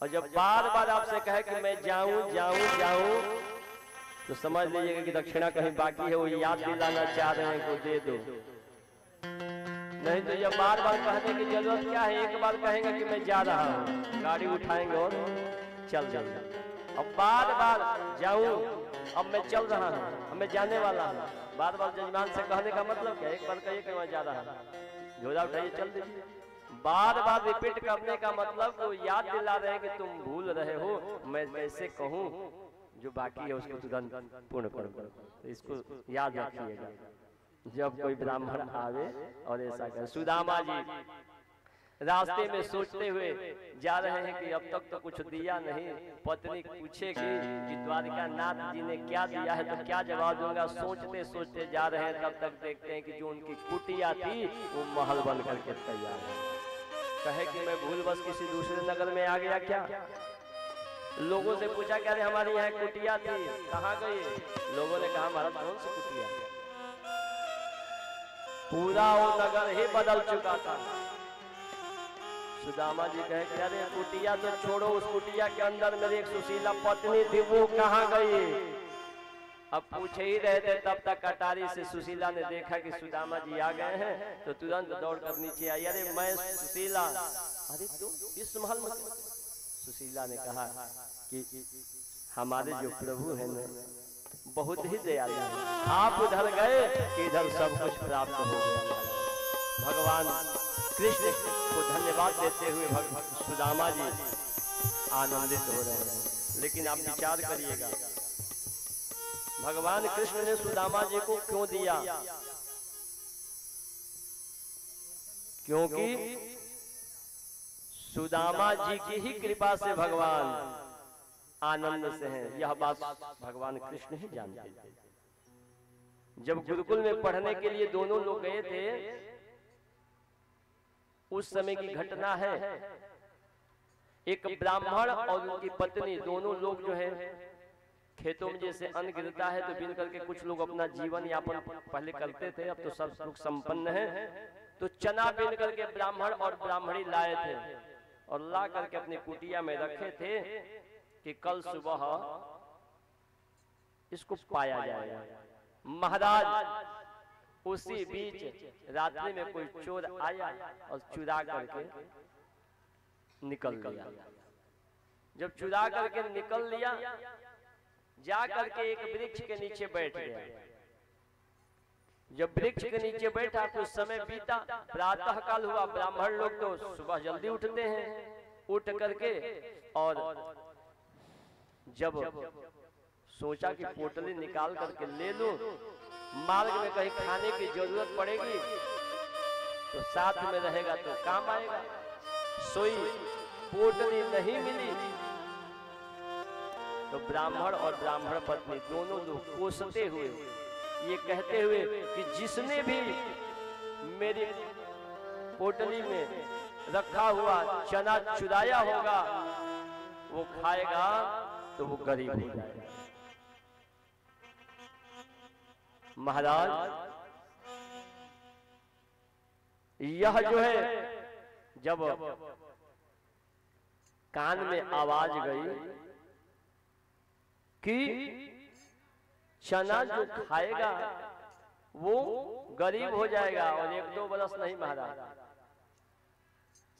और जब बार बार आपसे कहे कि मैं जाऊं जाऊं जाऊं, तो समझ लीजिएगा कि दक्षिणा कहीं बाकी है, वो याद दिलाना चाह रहे हैं को दे दो। नहीं तो जब बार बार कहने की जरूरत क्या है, एक बार कहेंगे कि मैं जा रहा हूँ, गाड़ी उठाएंगे और चल जाएंगे। अब बार बार जाऊं, अब मैं चल रहा हूँ, अब मैं जाने वाला हूँ। बार बार जजमान से कहने का मतलब क्या? एक बार कहिए कि मैं जा रहा हूँ, झोला उठाइए चल दीजिए। बार बार रिपीट करने का मतलब वो याद दिला रहे हैं कि तुम भूल रहे हो, मैं कैसे कहूँ जो बाकी है उसको तुरंत पूर्ण करो। तो इसको याद रखिएगा जब कोई ब्राह्मण आवे और ऐसा करे। सुदामा जी रास्ते में सोचते हुए जा रहे हैं कि अब तक तो कुछ दिया नहीं। पत्नी पूछेगी कि द्वारिका नाथ जी ने क्या दिया है तो क्या जवाब दूंगा। सोचते सोचते जा रहे हैं, तब तक देखते हैं कि जो उनकी कुटिया थी वो महल बन करके तैयार है। कहे कि मैं भूलवश किसी दूसरे नगर में आ गया क्या? लोगों से पूछा क्या हमारे यहाँ कुटिया थी, कहाँ गई? लोगों ने कहा हमारा कौन सी कुटिया? पूरा वो नगर ही बदल चुका था। सुदामा जी कहे कि अरे कुटिया तो छोड़ो, उस कुटिया के अंदर मेरी एक सुशीला पत्नी थी, वो कहाँ गई? अब पूछे ही रहे थे, तब तक कटारी से सुशीला ने देखा कि सुदामा जी आ गए हैं, तो तुरंत दौड़कर नीचे आई। अरे मैं सुशीला, अरे तुम इस महल में? सुशीला ने कहा कि हमारे जो प्रभु हैं न, बहुत ही दयालु है। आप उधर गए कि इधर सब कुछ प्राप्त हो गया। भगवान कृष्ण को धन्यवाद देते हुए सुदामा जी आनंदित हो रहे हैं। लेकिन आप विचार करिएगा, भगवान कृष्ण ने सुदामा जी को क्यों दिया? क्योंकि सुदामा जी की ही कृपा से भगवान आनंद से हैं। यह बात भगवान कृष्ण ही जानते थे। जब गुरुकुल में पढ़ने के लिए दोनों लोग गए थे, उस समय की घटना है। एक ब्राह्मण और उनकी पत्नी दोनों लोग जो है खेतों में जैसे अन्न गिरता है तो बीन करके कुछ लोग अपना जीवन यापन पहले करते थे, अब तो सब लोग संपन्न हैं। तो चना बीन करके ब्राह्मण और ब्राह्मणी लाए थे और ला करके अपनी कुटिया में रखे थे कि कल सुबह इसको पाया जाएगा। महाराज उसी बीच रात्रि में कोई चोर आया और चुरा करके निकल लिया। जब चुरा करके निकल लिया, जा करके एक वृक्ष के नीचे बैठ गया। जब वृक्ष के नीचे बैठा कुछ समय बीता, प्रातः काल हुआ। ब्राह्मण लोग तो सुबह जल्दी उठते हैं, उठ करके और जब सोचा कि पोटली निकाल करके ले लूं, मार्ग में कहीं खाने की जरूरत पड़ेगी तो साथ में रहेगा तो काम आएगा। सोई पोटली नहीं मिली तो ब्राह्मण और ब्राह्मण पत्नी दोनों लोग कोसते हुए ये कहते हुए कि जिसने भी मेरी पोटली में रखा हुआ चना चुराया होगा वो खाएगा तो वो गरीब हो जाएगा। महाराज यह जो है जब कान में आवाज गई कि चना जो खाएगा वो गरीब हो जाएगा, और 1-2 बरस नहीं महाराज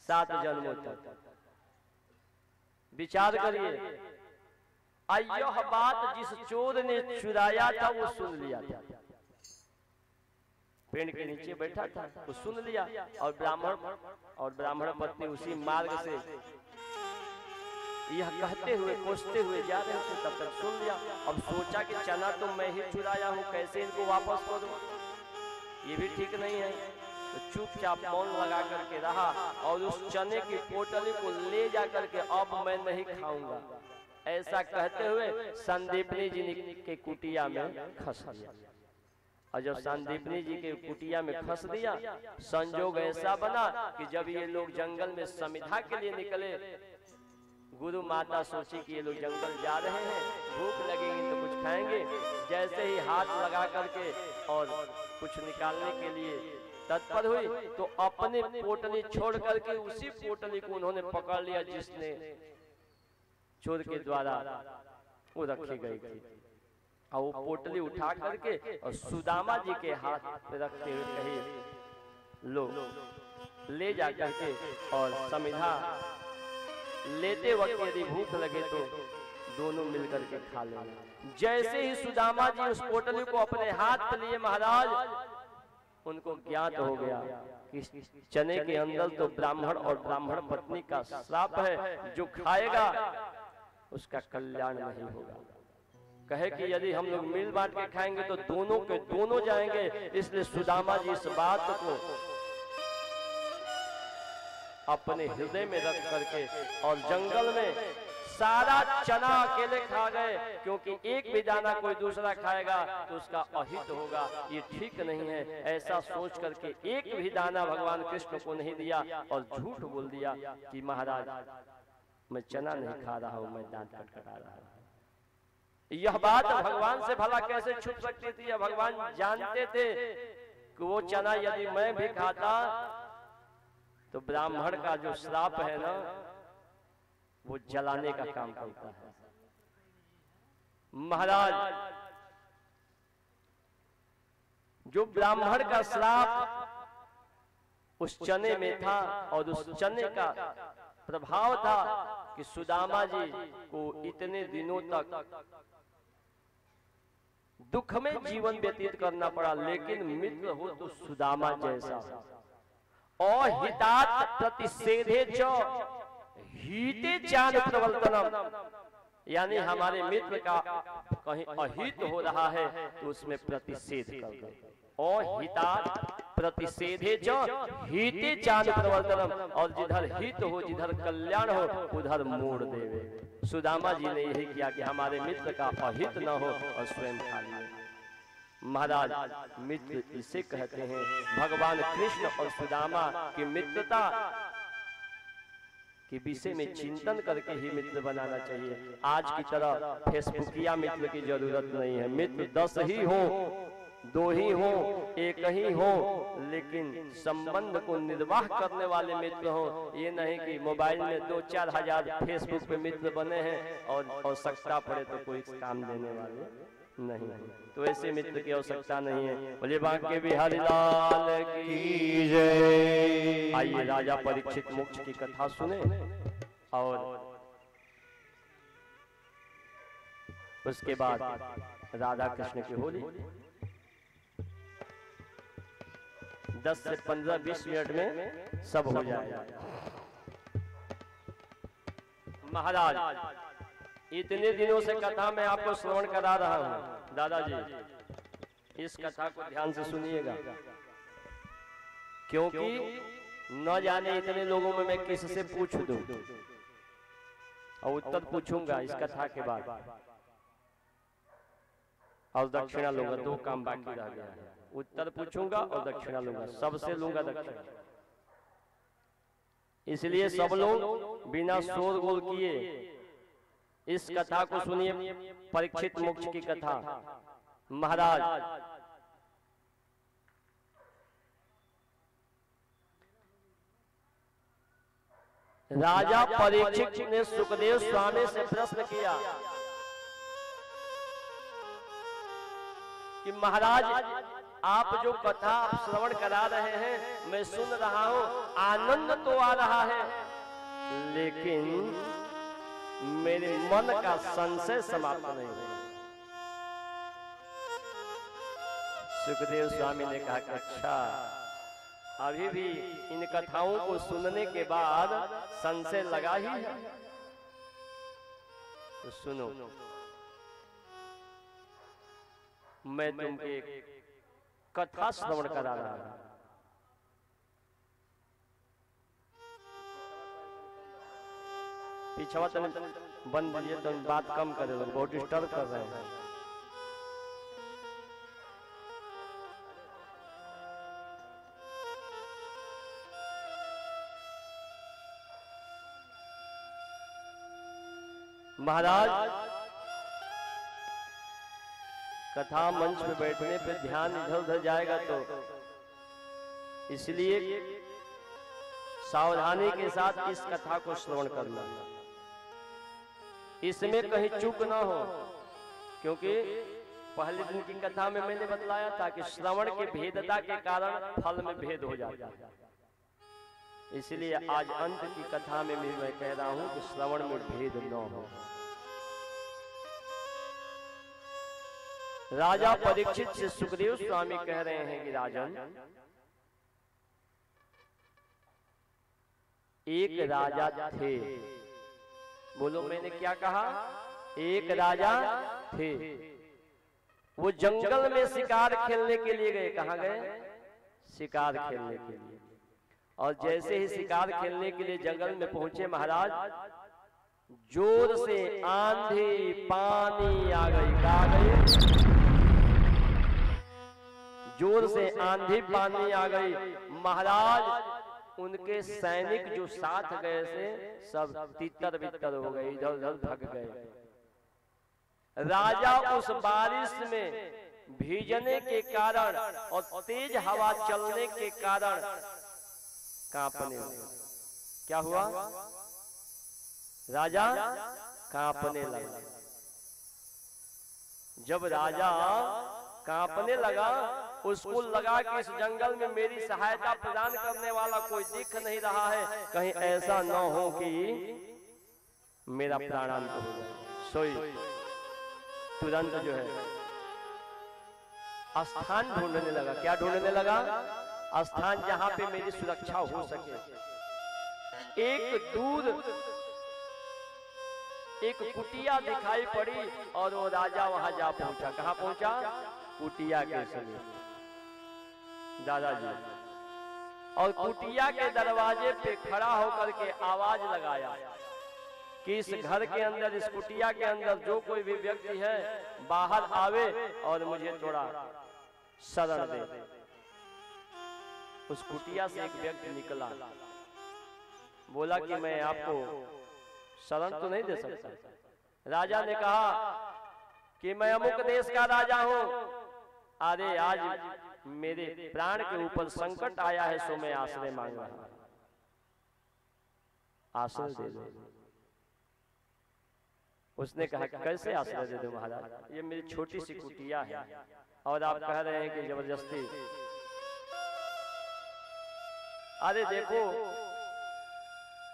7 जन्मों तक। विचार करिए, यह बात जिस चोर ने चुराया था वो सुन लिया था, पेड़ के नीचे बैठा था वो सुन लिया, और ब्राह्मण पत्नी उसी मार्ग से यह कहते हुए कोसते हुए जा रहे थे, तब तक सुन लिया। अब सोचा कि चना तो मैं ही चुराया हूं, कैसे इनको वापस करूं, ये भी ठीक नहीं है। तो चुपचाप मौन लगा करके रहा और उस चने की पोटली को ले जा करके अब मैं नहीं खाऊंगा, ऐसा कहते हुए संदीपनी जी के कुटिया में खस दिया। और जब संदीपनी जी के कुटिया में फंस दिया, संजोग ऐसा बना कि जब ये लोग जंगल में समिधा के लिए निकले, गुरु माता सोची कि ये लोग जंगल जा रहे हैं, भूख लगेगी तो कुछ खाएंगे। जैसे ही हाथ लगा करके और कुछ निकालने के लिए तत्पर हुई तो अपनी पोटली छोड़ करके उसी पोटली को उन्होंने पकड़ लिया जिसने चोर के द्वारा वो रखी गई थी, और वो पोटली उठा करके और सुदामा जी के हाथ पे रखते हुए कही लो ले जा करके और समिधा लेते वक्त यदि भूख लगे तो दोनों मिलकर के खा लेंगे। जैसे ही सुदामा जी उस पोटली को अपने हाथ पे लिए महाराज, उनको ज्ञात हो गया कि चने के अंदर तो ब्राह्मण और ब्राह्मण पत्नी का श्राप है, जो खाएगा उसका कल्याण नहीं होगा। कहे कि यदि हम लोग मिल बांट के खाएंगे तो दोनों के दोनों जाएंगे। इसलिए सुदामा जी इस बात को अपने हृदय में रख करके और जंगल में सारा चना अकेले खा गए, क्योंकि एक भी दाना कोई दूसरा खाएगा तो उसका अहित होगा, ये ठीक नहीं है। ऐसा सोच करके एक भी दाना भगवान कृष्ण को नहीं दिया और झूठ बोल दिया कि महाराज मैं चना नहीं खा रहा हूं, मैं दांत खटखटा रहा हूं। यह बात भगवान से भला कैसे छुप सकती थी? भगवान जानते थे कि वो चना यदि मैं भी खाता तो ब्राह्मण का जो श्राप है ना वो जलाने का काम करता है। महाराज जो ब्राह्मण का श्राप उस चने में था और उस चने का प्रभाव था कि सुदामा जी को इतने दिनों तक दुख में जीवन व्यतीत करना पड़ा, लेकिन मित्र हो तो सुदामा जैसा। और हितात प्रतिषेधे च हिते चान प्रवर्तनम, यानी हमारे मित्र का कहीं अहित हो रहा है तो उसमें प्रतिषेध कर दे। और हितात प्रतिषेधे च हिते चान प्रवर्तनम, और जिधर हित हो, जिधर कल्याण हो, उधर मोड़ देवे। सुदामा जी ने यही किया कि हमारे मित्र का अहित न हो और स्वयं खा लिए। महाराज, मित्र इसे कहते हैं। भगवान कृष्ण और सुदामा की मित्रता के विषय में चिंतन करके ही मित्र बनाना चाहिए। आज की तरह फेसबुकिया मित्र की जरूरत नहीं है। मित्र 10 ही हो, 2 ही हो, 1 ही हो, लेकिन संबंध को निर्वाह करने वाले मित्र हो। ये नहीं कि मोबाइल में 2-4 हजार फेसबुक पे मित्र बने हैं और आवश्यकता पड़े तो कोई काम देने वाले नहीं। तो ऐसे मित्र की आवश्यकता नहीं है। बोले बांके बिहारी लाल की जय। आइए राजा परीक्षित मोक्ष की कथा सुने और उसके बाद राधा कृष्ण की होली 10 से 15-20 मिनट में सब हो जाएगा। महाराज, इतने दिनों से कथा मैं आपको श्रवण करा रहा हूं। दादाजी, इस कथा को ध्यान से सुनिएगा, क्योंकि न जाने इतने लोगों में मैं किससे पूछ दूं और उत्तर पूछूंगा इस कथा के बाद, और दक्षिणा लूंगा। 2 काम बाकी रह गया है, उत्तर पूछूंगा और दक्षिणा लूंगा। सबसे लूंगा दक्षिणा। इसलिए सब लोग बिना शोरगुल किए इस कथा को सुनिए, परीक्षित मोक्ष की कथा। महाराज, राजा परीक्षित ने सुखदेव स्वामी से प्रश्न किया कि महाराज, आप जो कथा श्रवण करा रहे हैं मैं सुन रहा हूं, आनंद तो आ रहा है, लेकिन मेरे मन का संशय समाप्त नहीं हुआ। सुखदेव स्वामी ने कहा कि अच्छा, अभी भी इन कथाओं को सुनने के बाद संशय लगा ही है। तो सुनो, मैं तुमको एक कथा श्रवण करा रहा हूं। पिछवा तो बंद दीजिए, तो बात कम कर दो, बहुत डिस्टर्ब कर रहे हैं। महाराज, कथा मंच पे बैठने पे ध्यान इधर उधर जाएगा, तो इसलिए सावधानी के साथ इस कथा को श्रवण करना, इसमें कहीं चूक ना हो। क्योंकि पहले दिन की कथा में मैंने बतलाया था कि श्रवण के भेदता के कारण फल में भेद हो जाता है। इसलिए आज अंत की कथा में भी मैं कह रहा हूं कि श्रवण में भेद न हो। राजा परीक्षित से सुखदेव स्वामी कह रहे हैं कि राजन, एक राजा थे। बोलो, मैंने क्या कहा? एक राजा थे। वो जंगल में शिकार खेलने के लिए गए। कहां गए? शिकार खेलने के लिए। और जैसे ही शिकार खेलने के लिए जंगल में पहुंचे महाराज, जोर से आंधी पानी आ गई। आ गई, जोर से आंधी पानी आ गई। महाराज, उनके सैनिक जो साथ गए थे सब तितर बितर हो गए, इधर उधर भाग गए। राजा उस बारिश में भीजने के कारण और तेज हवा चलने के कारण कांपने लगे। क्या हुआ? राजा कांपने लगा। जब राजा कांपने लगा, उसको लगा कि इस जंगल में मेरी सहायता प्रदान करने वाला कोई दिख नहीं रहा है, कहीं ऐसा न हो कि मेरा प्राणांत हो जाए। सोई तुरंत जो है स्थान ढूंढने लगा। क्या ढूंढने लगा? स्थान जहां पे मेरी सुरक्षा हो सके। एक दूर एक कुटिया दिखाई पड़ी और वो राजा वहां जा पहुंचा। कहां पहुंचा? कुटिया के समीप दादाजी। और कुटिया के दरवाजे पे खड़ा होकर के आवाज लगाया कि इस घर के अंदर, इस कुटिया के अंदर जो कोई भी व्यक्ति है बाहर आवे और मुझे थोड़ा शरण दे। उस कुटिया से एक व्यक्ति निकला, बोला कि मैं आपको शरण तो नहीं दे सकता। राजा ने कहा कि मैं अमुक देश का राजा हूं। अरे आज मेरे प्राण के ऊपर संकट आया है, सो मैं आश्रय मांग रहा हूं, आश्रय दे दो। उसने कहा कैसे आश्रय दे दो महाराज, ये मेरी छोटी सी कुटिया है और आप कह रहे हैं कि जबरदस्ती। अरे देखो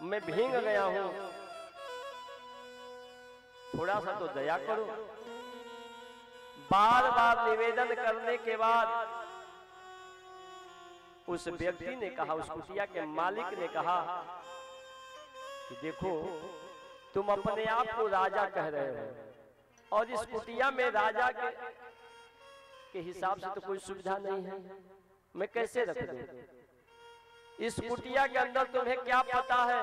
मैं भींग गया हूं, थोड़ा सा तो दया करो। बार बार निवेदन करने के बाद उस व्यक्ति ने कहा, उस कुटिया के मालिक ने कहा कि देखो तुम अपने आप को राजा कह रहे हो और इस कुटिया में राजा के हिसाब से तो कोई सुविधा नहीं है, मैं कैसे रख दूं? इस कुटिया के अंदर तुम्हें क्या पता है,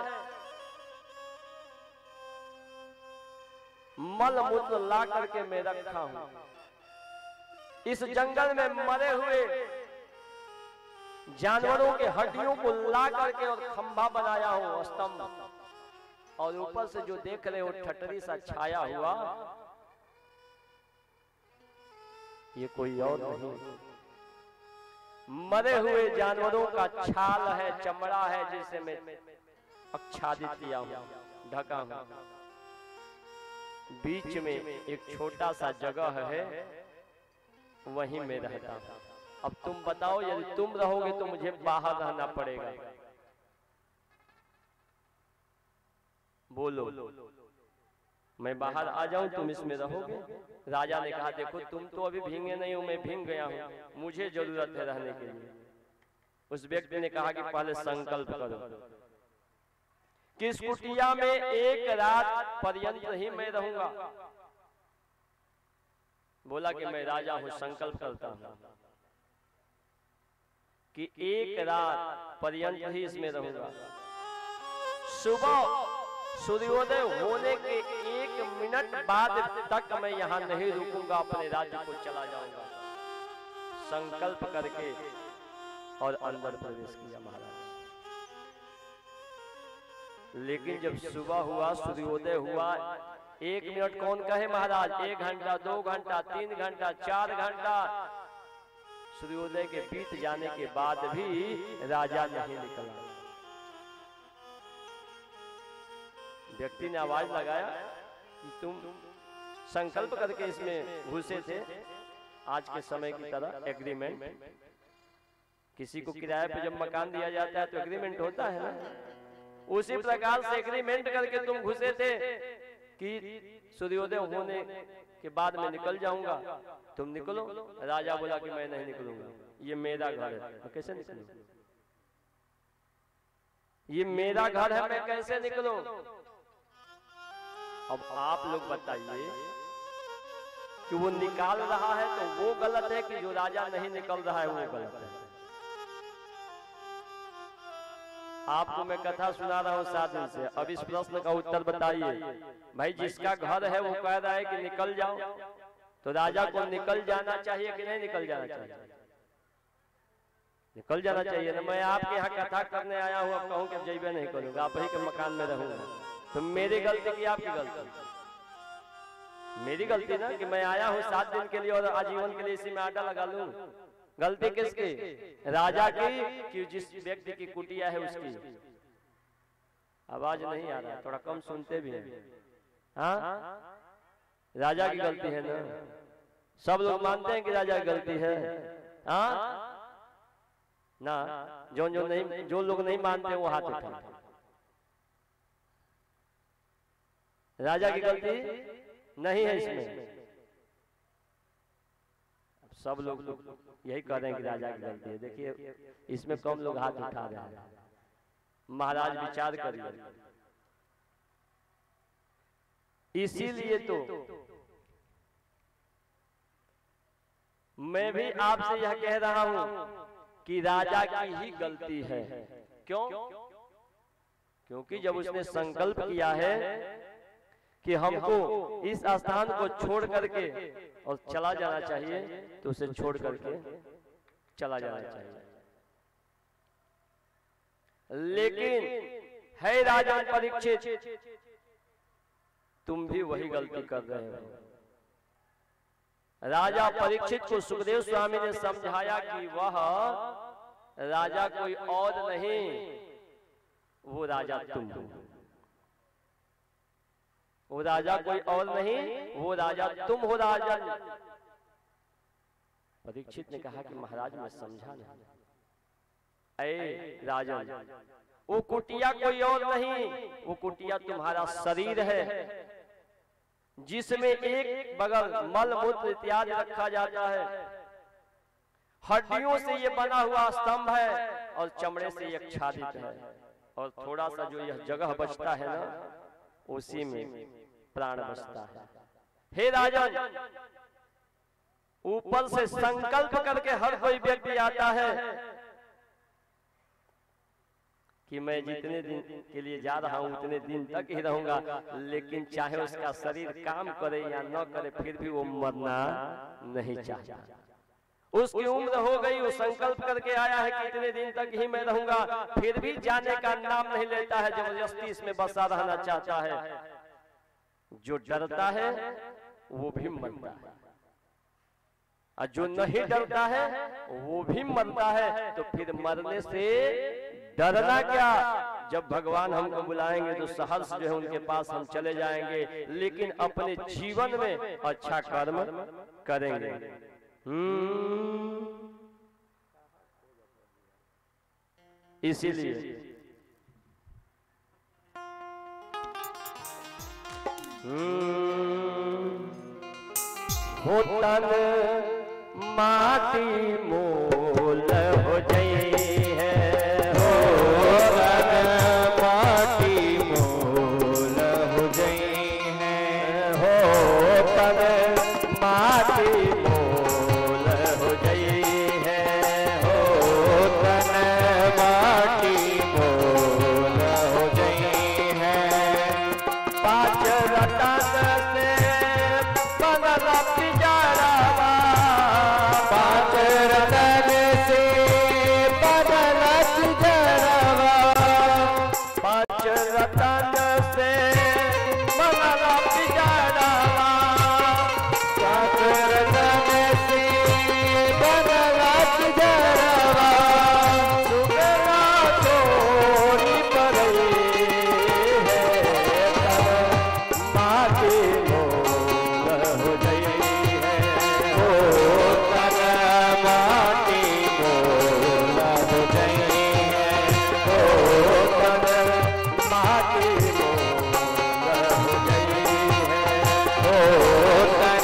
मल मूत्र ला करके मैं रखा हूं। इस जंगल में मरे हुए जानवरों के हड्डियों को ला करके और खंभा बनाया हूं, स्तंभ, और ऊपर से जो देख रहे हो ठटरी सा छाया हुआ, ये कोई और नहीं, मरे हुए जानवरों का छाल है, चमड़ा है, जिसे मैं आच्छादित किया हूं, ढका हूं। बीच में एक छोटा सा जगह है, वहीं में रहता हूं। अब तुम बताओ, यदि तुम रहोगे तो मुझे बाहर रहना पड़ेगा, बोलो मैं बाहर आ जाऊं, तुम इसमें रहोगे? राजा ने कहा देखो तुम तो अभी भींगे नहीं हो, मैं भींग गया हूं, मुझे जरूरत है रहने के लिए। उस व्यक्ति ने कहा कि पहले संकल्प करो कि इस कुटिया में एक रात पर्यंत ही मैं रहूंगा। बोला कि मैं राजा हूं, संकल्प करता हूं कि एक रात पर्यंत ही इसमें रहूंगा। सुबह सूर्योदय होने के 1 मिनट बाद तक मैं यहां नहीं रुकूंगा, अपने राज्य को चला जाऊंगा। संकल्प करके और अंदर प्रवेश किया महाराज। लेकिन जब सुबह हुआ, सूर्योदय हुआ, 1 मिनट कौन कहे महाराज, 1 घंटा, 2 घंटा, 3 घंटा, 4 घंटा, सूर्योदय के बीत जाने के बाद भी राजा नहीं निकला। व्यक्ति ने आवाज लगाया कि तुम संकल्प करके इसमें घुसे थे, आज के समय की तरह एग्रीमेंट, किसी को किराए पे जब मकान दिया जाता है तो एग्रीमेंट होता है ना, उसी प्रकार से एग्रीमेंट करके तुम घुसे थे कि सूर्योदय होने के बाद मैं निकल जाऊंगा, तुम निकलो। राजा बोला कि मैं नहीं निकलूंगा, ये मेरा घर है, मैं कैसे निकलूं? ये मेरा घर है, मैं कैसे निकलूं? अब आप लोग बताइए कि वो निकाल रहा है तो वो गलत है कि जो राजा नहीं निकल रहा है वो गलत है? आपको मैं कथा सुना रहा हूं 7 दिन से, अब इस प्रश्न का उत्तर बताइए। भाई जिसका घर है वो कह रहा है कि निकल जाओ, तो राजा को निकल जाना चाहिए कि नहीं निकल जाना चाहिए? निकल जाना चाहिए ना। मैं आपके यहाँ कथा करने आया हूँ, अब कहूँ कि जैबे नहीं करूंगा, आप ही के मकान में रहूंगा, तो मेरी गलती की आपकी गलती? मेरी गलती ना कि मैं आया हूँ 7 दिन के लिए और आजीवन के लिए इसी में आटा लगा लूं। गलती किसकी? राजा की कि जिस व्यक्ति की कुटिया है उसकी? आवाज नहीं आ रहा, थोड़ा कम सुनते भी हैं। हाँ, राजा की गलती है ना, सब लोग मानते हैं कि राजा की गलती है। हाँ ना, जो लोग नहीं मानते वो हाथ उठाए। राजा की गलती नहीं है इसमें। सब लोग यही कह रहे हैं कि राजा की गलती है। देखिए इसमें कम लोग हाथ उठा रहे हैं। महाराज विचार करिए। इसीलिए तो मैं भी आपसे यह कह रहा हूं कि राजा की ही गलती है। क्यों? क्योंकि जब उसने संकल्प किया है कि हमको इस स्थान को छोड़ करके और चला जाना चाहिए, तो उसे छोड़ करके चला जाना चाहिए। लेकिन है राजा परीक्षित, तुम भी वही गलती कर रहे हो। राजा परीक्षित को सुखदेव स्वामी ने समझाया कि वह राजा कोई और नहीं, वो राजा तुम हो। वो राजा कोई और नहीं, वो राजा तुम हो राजन। परीक्षित ने कहा कि महाराज मैं समझा नहीं। ऐ राजन, वो कुटिया कोई और नहीं, वो कुटिया तुम्हारा शरीर है, जिसमें एक बगल मल मूत्र इत्यादि रखा जाता है, हड्डियों से ये बना हुआ स्तंभ है और चमड़े से ये आच्छादित है, और थोड़ा सा जो यह जगह बचता है ना, उसी में प्राण बचता है। हे राजन, ऊपर से संकल्प करके हर कोई व्यक्ति आता है कि मैं जितने दिन के लिए जा रहा हूं उतने दिन तक ही रहूंगा, लेकिन चाहे उसका शरीर काम करे या न करे, फिर भी वो मरना नहीं चाहता। उसकी उम्र हो गई, वो संकल्प करके आया है कि इतने दिन तक ही मैं रहूंगा, फिर भी जाने का नाम नहीं लेता है, जबरदस्ती इसमें बसा रहना चाहता है। जो डरता है वो भी मरता है, और जो नहीं डरता है वो भी मरता है। तो फिर मरने से डरना क्या? जब भगवान हमको बुलाएंगे तो सहर्ष जो है उनके पास हम चले जाएंगे, लेकिन अपने जीवन में अच्छा कर्म करेंगे। इसीलिए हो तन माटी मोल हो जाई है, हो तन माटी मोल हो जाई है, हो तन माटी मोल हो जाई है, हो तन माटी मोल हो जाई है। पाँच रतन से बनल पिंजरवा, पाँच रतन से बनल पिंजरवा, पाँच रतन से बनल पिंजरवा, पाँच रतन से बनल पिंजरवा, सुगरा चोरी पड़ई है, तब माटी मोल हो जाई है, ओ तब माटी मोल हो जाई है, ओ तब माटी मोल हो जाई है, ओ तब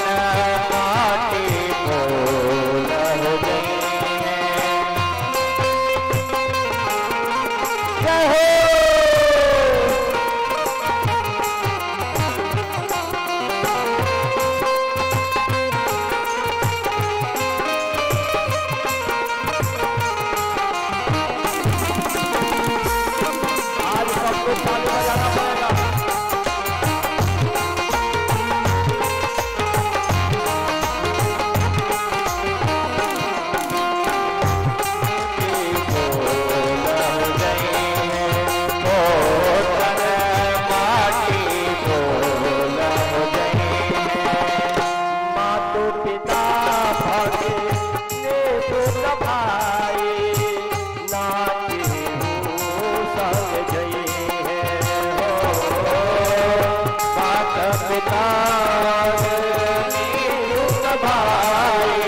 माटी मोल हो जाई है। जय हो। आज सबको ताली बजाना पड़ेगा। मातु पिता भागे पुत्र भाई, नाती संग जई है, मात पिता पुत्र भाई,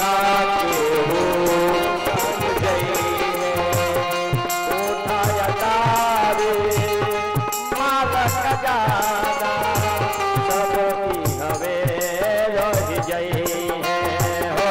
नाती संग जई है। उठाया तारे मालक जाना, सबकी हवे रह जई है, हो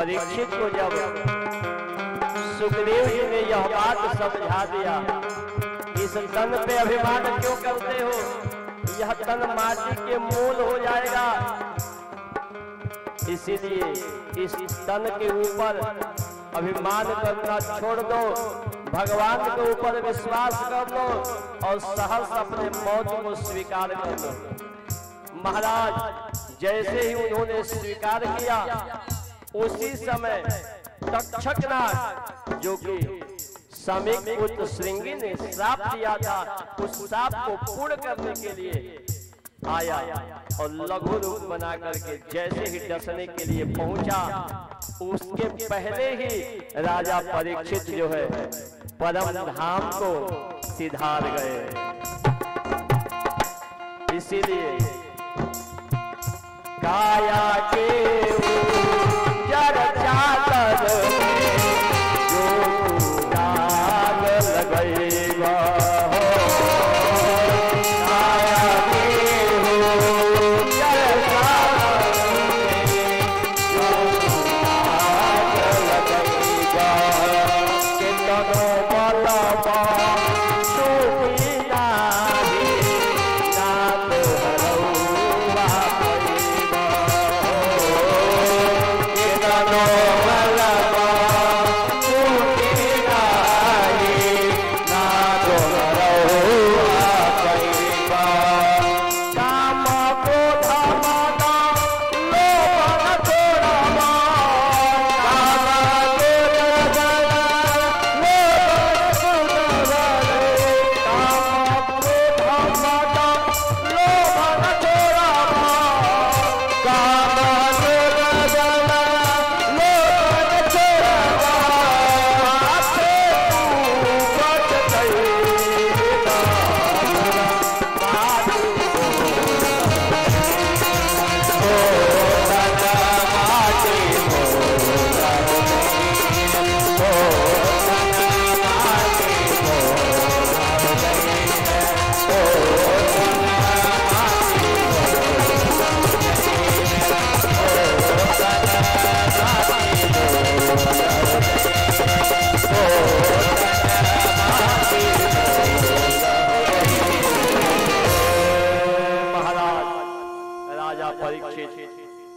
परीक्षित को जब सुखदेव जी ने यह बात समझा दिया, इस तन पे अभिमान क्यों करते हो, यह तन माटी के मूल हो जाएगा, इसीलिए इस तन के ऊपर अभिमान करना छोड़ दो, भगवान के ऊपर विश्वास कर लो और सहर्ष अपने मौत को स्वीकार कर लो। महाराज जैसे ही उन्होंने स्वीकार किया, उसी समय तक्षकनाग जो कि समीक पुत्र श्रृंगी ने श्राप दिया था, उस श्राप को पूर्ण करने के लिए आया और लघु रूप बना करके जैसे ही डसने के लिए पहुंचा, उसके पहले ही राजा परीक्षित जो है परम धाम को सिधार गए। इसीलिए काया के जर चादर जो दाग लगेगा,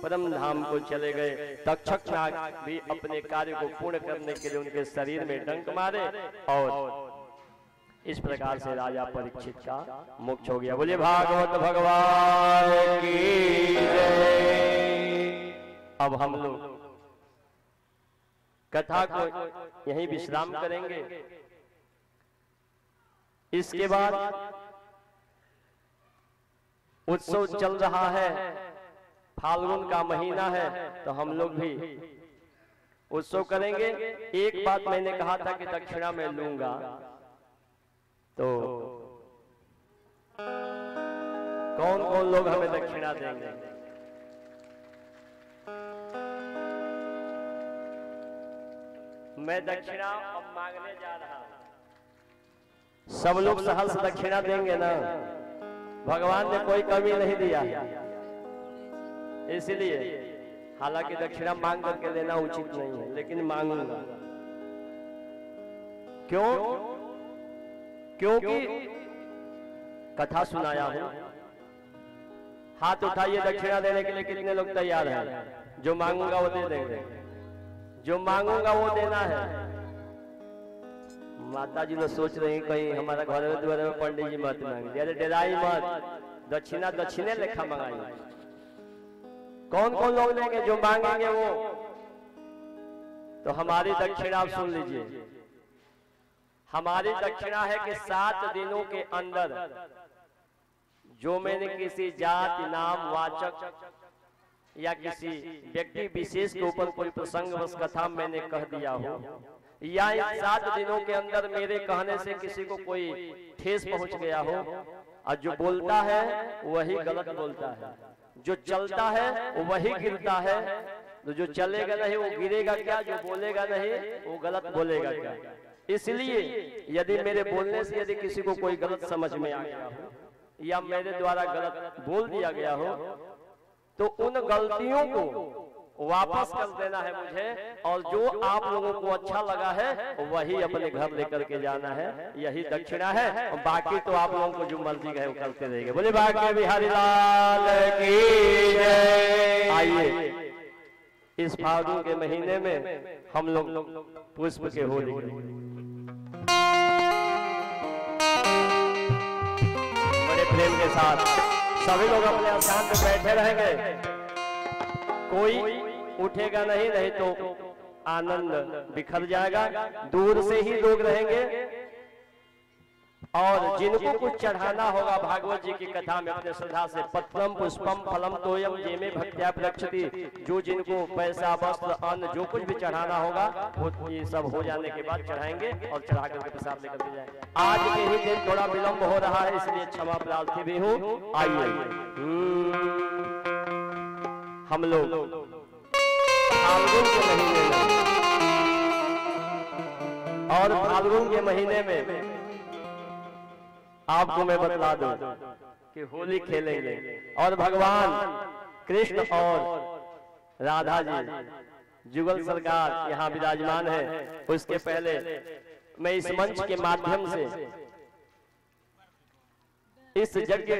परम धाम को चले गए। तक्षकनाग भी अपने कार्य को पूर्ण करने के लिए उनके शरीर में डंक मारे और इस प्रकार से राजा परीक्षित का मोक्ष हो गया। बोलिए भागवत भगवान की जय। अब हम लोग कथा को यहीं विश्राम करेंगे। इसके बाद उत्सव चल रहा है, फाल्गुन का महीना है, तो हम लोग भी उत्सव करेंगे। एक बात मैंने कहा था कि दक्षिणा मैं लूंगा, तो कौन कौन लोग हमें दक्षिणा देंगे? मैं दक्षिणा अब मांगने जा रहा हूं। सब लोग सहर्ष दक्षिणा देंगे ना? भगवान ने कोई कमी नहीं दिया, इसलिए हालांकि दक्षिणा मांग करके लेना उचित नहीं है, लेकिन मांगूंगा। क्यों? क्योंकि कथा सुनाया हूं। हाथ उठाइए दक्षिणा देने के लिए कितने लोग तैयार हैं? जो मांगूंगा वो दे देंगे, जो मांगूंगा वो देना है। माता जी लोग सोच रही कहीं हमारा घर में द्वारे में पंडित जी मत मांगे, अरे डराई मत, दक्षिणा दक्षिणे लेखा मंगाई। कौन कौन लोग देंगे? जो मांगेंगे वो। तो हमारी दक्षिणा आप सुन लीजिए। हमारी दक्षिणा है कि 7 दिनों के अंदर जो मैंने किसी जाति नाम वाचक या किसी व्यक्ति विशेष के ऊपर कोई प्रसंग बस कथा मैंने कह दिया हो, या इन 7 दिनों के अंदर मेरे कहने से किसी को कोई ठेस पहुंच गया हो, और जो बोलता है वही गलत बोलता है, जो चलता है वही गिरता है, तो जो चलेगा नहीं वो गिरेगा क्या, जो बोलेगा नहीं वो गलत बोलेगा क्या। इसलिए यदि मेरे बोलने से यदि किसी को कोई गलत समझ में आ गया हो या मेरे द्वारा गलत बोल दिया गया हो, तो उन गलतियों को वापस कर देना है मुझे, और जो आप लोगों को अच्छा लगा है वही अपने घर लेकर के जाना है, यही दक्षिणा है। और बाकी तो आप लोगों को जो मर्जी है वो करते रहेंगे। बोले बाके बिहारी लाल की जय। आइए इस फागुन के महीने में हम लोग पुष्प के होली बड़े प्रेम के साथ सभी लोग अपने स्थान पे बैठे रहेंगे, कोई उठेगा नहीं, नहीं तो आनंद बिखर जाएगा। दूर से ही लोग रहेंगे, और जिनको कुछ चढ़ाना होगा भागवत जी की कथा में अपने श्रद्धा से पत्रम पुष्पम फलम तोयम जेमे भक्त्या प्रक्षति, जो जिनको पैसा वस्त्र अन्न जो कुछ भी चढ़ाना होगा वो ये सब हो जाने के बाद चढ़ाएंगे और चढ़ा करके प्रसाद लेकर के जाएंगे। आज के ही दिन थोड़ा विलंब हो रहा है, इसलिए क्षमा प्रार्थी भी हूँ। आइए हम लोग फाल्गुन के महीने में, और फाल्गुन के महीने में आपको मैं बतला दूं कि होली खेलेंगे, और भगवान कृष्ण और राधा जी जुगल सरकार यहाँ विराजमान है। उसके पहले मैं इस मंच के माध्यम से इस यज्ञ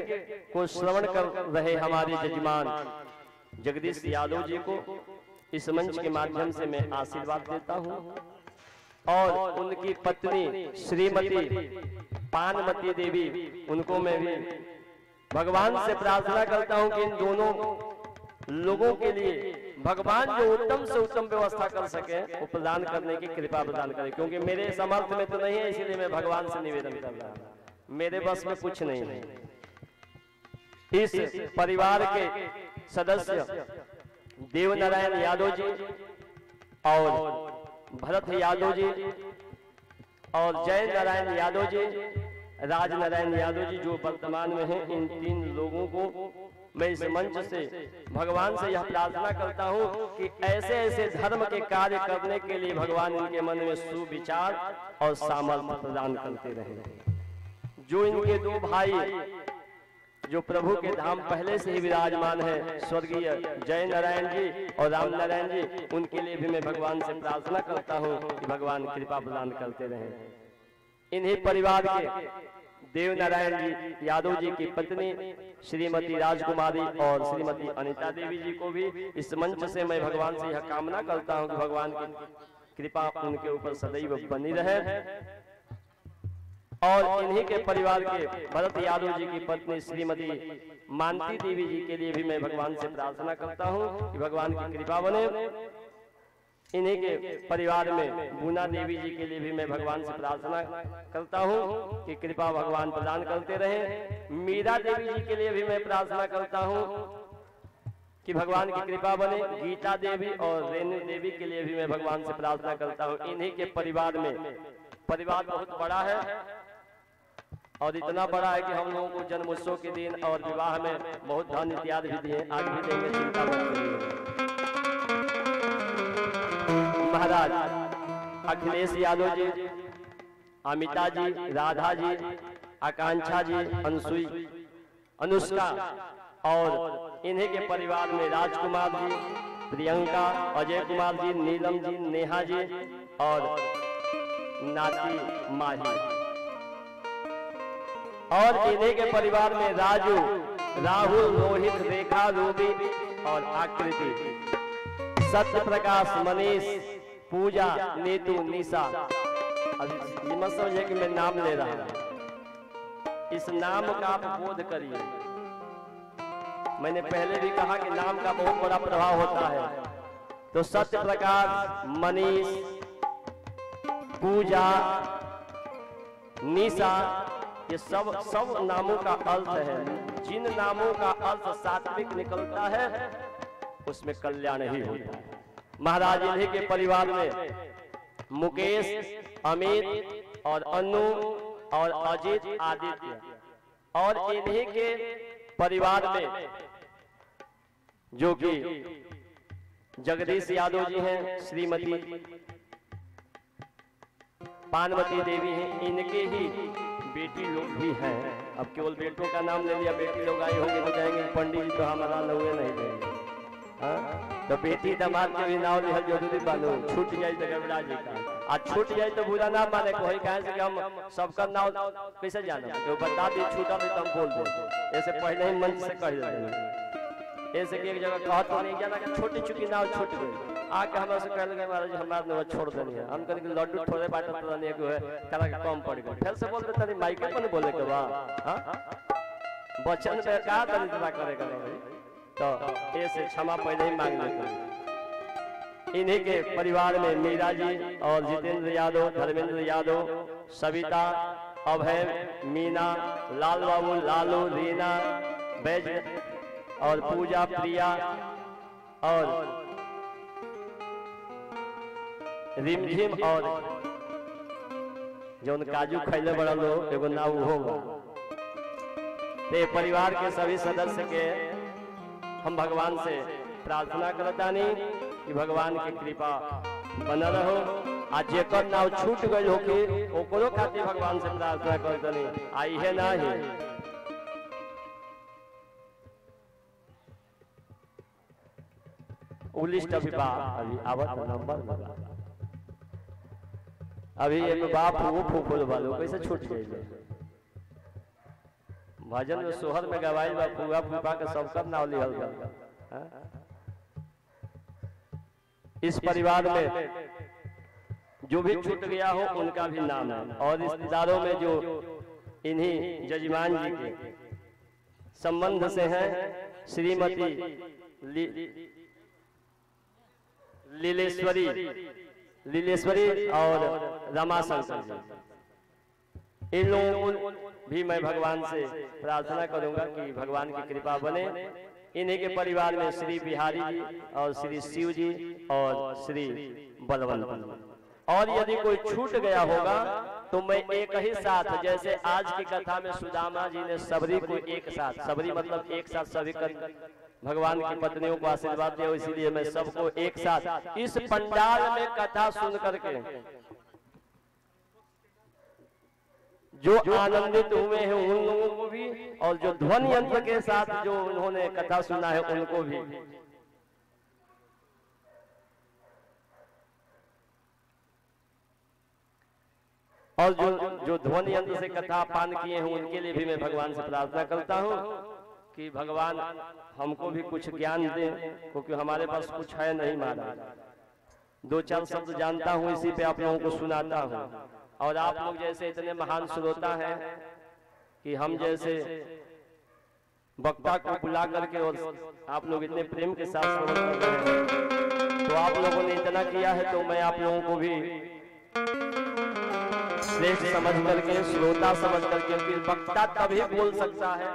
को श्रवण कर रहे हमारे जजमान जगदीश यादव जी को इस मंच के माध्यम से मैं आशीर्वाद देता हूँ, और उनकी पत्नी श्रीमती पानमती देवी, उनको मैं भी भगवान से प्रार्थना करता हूँ कि इन दोनों लोगों के लिए भगवान जो उत्तम से उत्तम व्यवस्था कर सके वो प्रदान करने की कृपा प्रदान करे, क्योंकि मेरे समर्थ में तो नहीं है, इसलिए मैं भगवान से निवेदन कर रहा हूँ, मेरे बस में कुछ नहीं है। इस परिवार के सदस्य देवनारायण यादव जी और भरत यादव जी और जय नारायण यादव जी, राज नारायण यादव जी जो वर्तमान में हैं, इन तीन लोगों को मैं इस मंच से भगवान से यह प्रार्थना करता हूं कि ऐसे ऐसे धर्म के कार्य करने के लिए भगवान इनके मन में सुविचार और सामर्थ्य प्रदान करते रहे। जो इनके दो भाई जो प्रभु के धाम पहले से ही विराजमान है, स्वर्गीय जय नारायण जी और राम नारायण जी, उनके लिए भी मैं भगवान से प्रार्थना करता हूं कि भगवान कृपा प्रदान करते रहें। इन्हीं परिवार के देव नारायण जी यादव जी की पत्नी श्रीमती राजकुमारी और श्रीमती अनिता देवी जी को भी इस मंच से मैं भगवान से यह कामना करता हूं कि भगवान की कृपा उनके ऊपर सदैव बनी रहे। और इन्हीं के परिवार के भरत यादव जी की पत्नी श्रीमती मानती देवी जी के लिए भी मैं भगवान से प्रार्थना करता हूं कि भगवान की कृपा बने। इन्हीं के परिवार में बुना देवी जी के लिए भी मैं भगवान से प्रार्थना करता हूं कि कृपा भगवान प्रदान करते रहे। मीरा देवी जी के लिए भी मैं प्रार्थना करता हूं कि भगवान की कृपा बने। गीता देवी और रेणु देवी के लिए भी मैं भगवान से प्रार्थना करता हूं। इन्हीं के परिवार में, परिवार बहुत बड़ा है और इतना बड़ा है कि हम लोगों को जन्मोत्सव के दिन और विवाह में बहुत धन इत्यादि भी दिए, आज भी देंगे, चिंता मत करिए। महाराज अखिलेश यादव जी, अमिता जी, राधा जी, आकांक्षा जी, अनसुई, अनुष्का और इन्हीं के परिवार में राजकुमार जी, प्रियंका, अजय कुमार जी, नीलम जी, नेहा जी और नाती माही, और इन्हीं के परिवार में राजू, राहुल, रोहित, रेखा, रूबी और आकृति, सत्य प्रकाश, मनीष, पूजा, नीतू, निशा। अब ये मत समझे कि मैं नाम ले रहा हूं, इस नाम का आप बोध करिए। मैंने पहले भी कहा कि नाम का बहुत बड़ा प्रभाव होता है। तो सत्य प्रकाश, मनीष, पूजा, निशा, ये सब नामों का अर्थ है। जिन नामों का अर्थ सात्विक निकलता है उसमें कल्याण ही होता है। महाराज इन्हीं के परिवार में मुकेश, अमित और अनु और अजित, आदित्य, और इन्हीं के परिवार में जो कि जगदीश यादव जी हैं, श्रीमती पानमती देवी हैं, इनके ही बेटी लोग भी हैं। अब केवल बेटों का नाम ले लिया, बेटी लोग आए होंगे तो कहेंगे पंडित जी तो हमारा नौवे नहीं देंगे। तो बेटी दामाद के भी नाव लिहल जरूरी बालो, छूट जाए तो गड़बड़ा जी का, आज छूट जाए तो बुरा ना माने कोई कहे कि हम सबका नाव कैसे जाना, तो बता दी छूटा तो हम बोल दे, ऐसे पहले ही मंच से कह देते, ऐसे कि एक जगह कहा तो नहीं जाना कि छोटी चुकी नाव छूट गई, आके हमारे से कह लगे महाराज हमारे नाव छोड़ देनी है, हम कहते लड्डू थोड़े बाटा तो नहीं है कला का कम पड़ गया, फिर से बोल देता नहीं माइक पर बोले के बा, बच्चन पे का दरिद्रता करेगा भाई, तो ऐसे क्षमा पहले ही मांग लेते। इन्हीं के परिवार में मीरा जी और जितेंद्र यादव, धर्मेंद्र यादव, सविता, अभय, मीना, लाल बाबू, लालू, रीना, बैज और पूजा, प्रिया और रिमझिम और जो काजू खैले बड़ा लोग एगो नाव होगा। ते परिवार के सभी सदस्य के हम भगवान से प्रार्थना करतानी कि भगवान की कृपा बना रहो, आज जेकर नाव छूट गई होगी ओकरो खातिर भगवान से प्रार्थना करतानी आई है ना ही। लिस्ट अभी आवत नंबर लगा, अभी एक बाप वो फूफुल वालों कैसे छूट गई, भजन में सोहर में गवाई बा फूफा फूफा के सबका नाव लिहल गया। इस परिवार में जो भी छूट गया हो उनका भी नाम है, और रिश्तेदारों में जो इन्हीं जजमान जी के संबंध से हैं श्रीमती लीलेश्वरी और रमाशंकर जी, इन लोगों भी मैं भगवान से प्रार्थना करूंगा कि भगवान की कृपा बने। इन्हीं के परिवार में श्री बिहारी जी और श्री शिव जी और श्री बलवंत। और यदि कोई छूट गया होगा तो मैं एक ही साथ, जैसे आज की कथा में सुदामा जी ने सबरी को एक साथ, सबरी मतलब एक साथ सभी भगवान की पत्नियों को आशीर्वाद दिया, इसीलिए मैं सबको एक साथ इस पंडाल में कथा सुन करके जो आनंदित हुए हैं उन लोगों को भी, और जो ध्वनि यंत्र के साथ जो उन्होंने कथा सुना है उनको भी, और जो ध्वनि यंत्र से कथा पान किए हैं उनके लिए भी मैं भगवान से प्रार्थना करता हूं कि भगवान हमको भी कुछ ज्ञान दें, क्योंकि हमारे पास कुछ है नहीं महाराज, दो चार शब्द जानता हूं इसी पे आप लोगों को सुनाता हूं। और आप लोग जैसे इतने महान श्रोता हैं कि हम जैसे वक्ता को बुला करके और आप लोग इतने प्रेम के साथ श्रवण कर रहे हैं, तो आप लोगों ने इतना किया है तो मैं आप लोगों को भी श्रेष्ठ समझ करके, श्रोता समझ करके, क्योंकि वक्ता तभी बोल सकता है,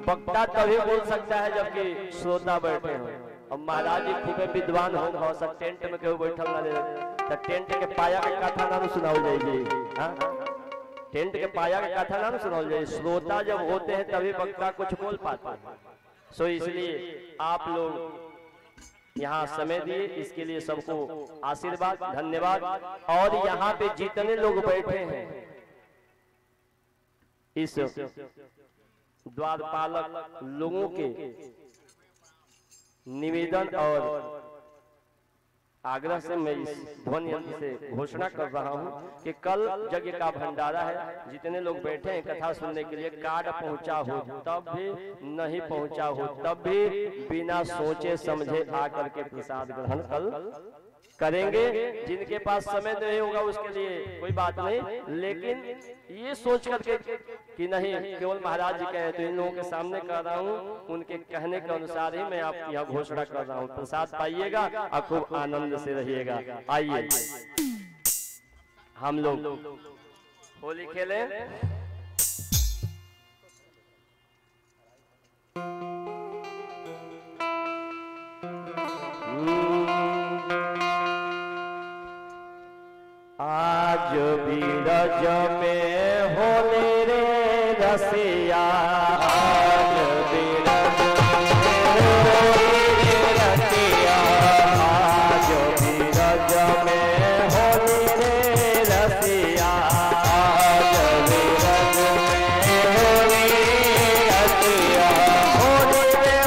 वक्ता तभी बोल सकता है जबकि श्रोता बैठे हो। अब महाराज जी खूबे विद्वान हो सब टेंट में केहू बैठल ना रहे तो टेंट के पाया के कथा ना सुनाओ जाइए, टेंट के पाया के कथा ना सुनाओ जाइए, श्रोता जब होते हैं तभी वक्ता कुछ बोल पाते हैं। सो इसलिए आप लोग यहाँ समय दिए, इसके लिए सबको आशीर्वाद, धन्यवाद। और यहाँ पे जितने लोग बैठे हैं इस द्वारपालक लोगों के निवेदन और आग्रह से मैं इस ध्वनि यंत्र से घोषणा कर रहा हूं कि कल यज्ञ का भंडारा है, जितने लोग बैठे हैं कथा सुनने के लिए, कार्ड पहुंचा हो तब भी, नहीं पहुंचा हो तब भी, बिना सोचे समझे आकर के प्रसाद ग्रहण कल करेंगे। जिनके पास समय नहीं होगा उसके लिए कोई बात नहीं, लेकिन ये सोच करके कि नहीं केवल महाराज जी कहे तो इन लोगों के सामने कर रहा हूँ, उनके कहने के अनुसार ही मैं आपकी यहाँ घोषणा कर रहा हूँ। प्रसाद पाइएगा और खूब आनंद से रहिएगा। आइए हम लोग होली खेलें। आज बीरज में होली रे रसिया, आज बीरज में होली रे रसिया, आज बीरज में होली रे रसिया, आज बीरज में होली रसिया, होली रे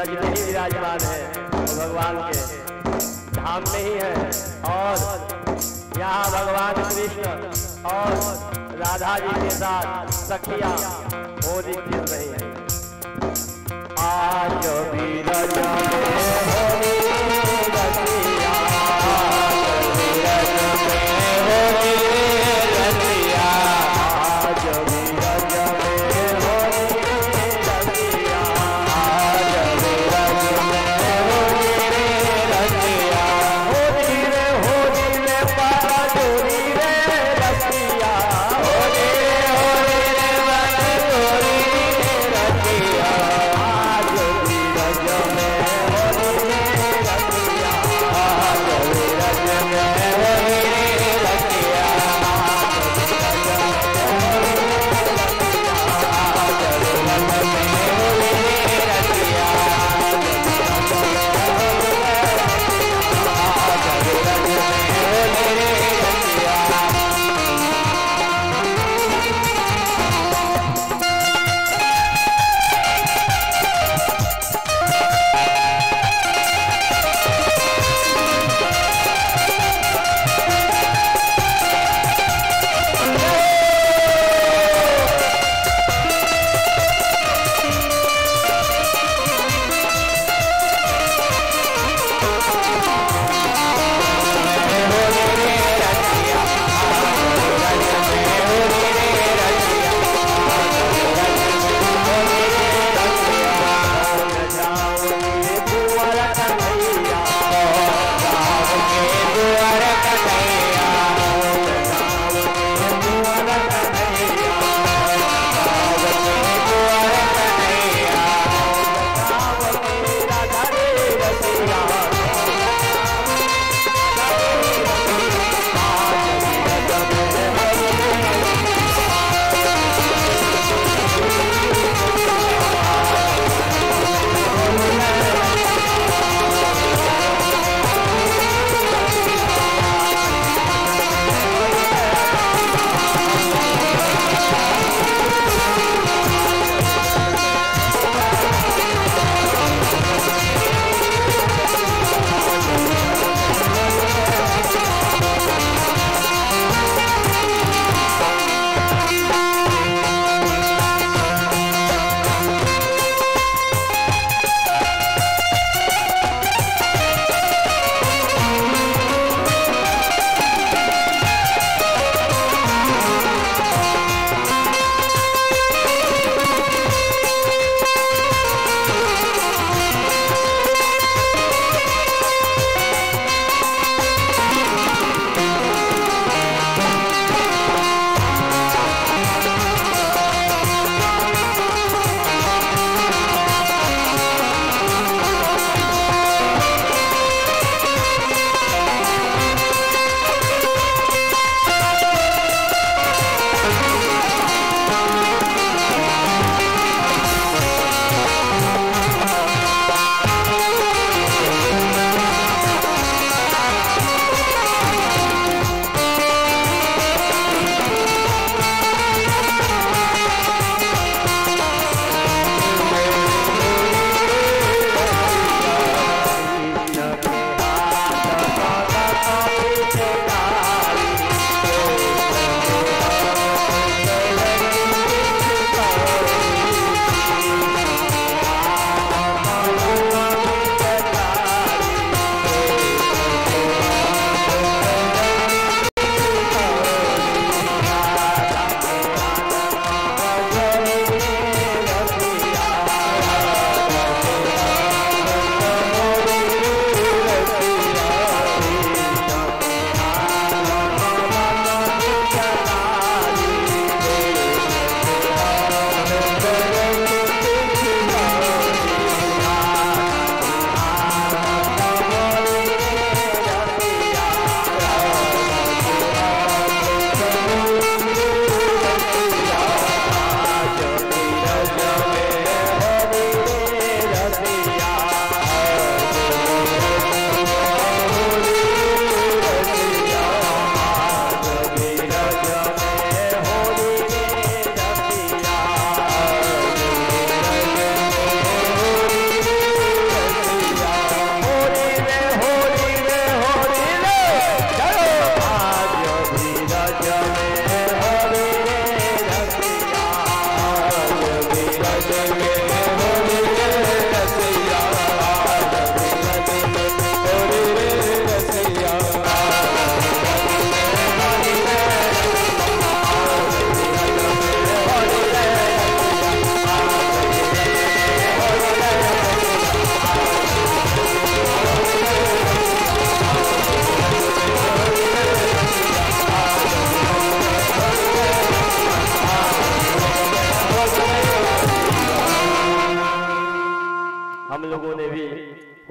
ब्रज में ही विराजमान है, वो भगवान के धाम में ही है। और यहाँ भगवान कृष्ण और राधा जी के साथ सखिया होली खेल रही है। आज बीरज होली रसिया,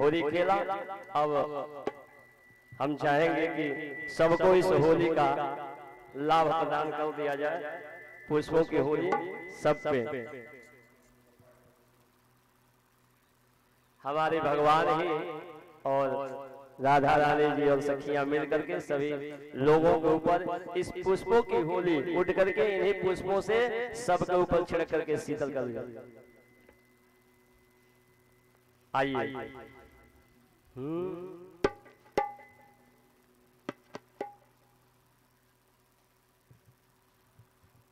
होली खेला। अब हम चाहेंगे कि सबको इस होली का लाभ प्रदान कर दिया जाए। पुष्पों की होली सब पे हमारे भगवान ही और राधा रानी जी और सखियां मिलकर के सभी लोगों के ऊपर इस पुष्पों की होली उठ करके इन्हीं पुष्पों से सबके ऊपर छिड़क करके शीतल कर दिया। आइए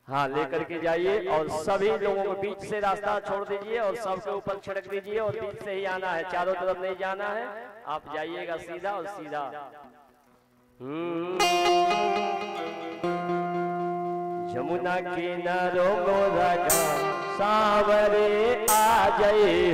हाँ लेकर के जाइए और सभी लोगों के बीच से रास्ता छोड़ दीजिए और सबके ऊपर छिड़क दीजिए और बीच से ही आना है, चारों तरफ नहीं जाना है। आप जाइएगा सीधा और सीधा। जमुना किनारो मोरा सावरे आ जाइए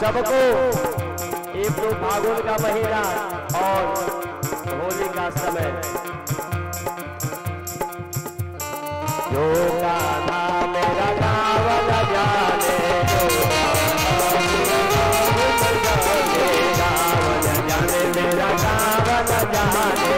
सबको एक तो फागुन का महीना और होली का समय जो गाना मेरा गाँव न जाने मेरा गाँव न जाने मेरा गाँव न जाने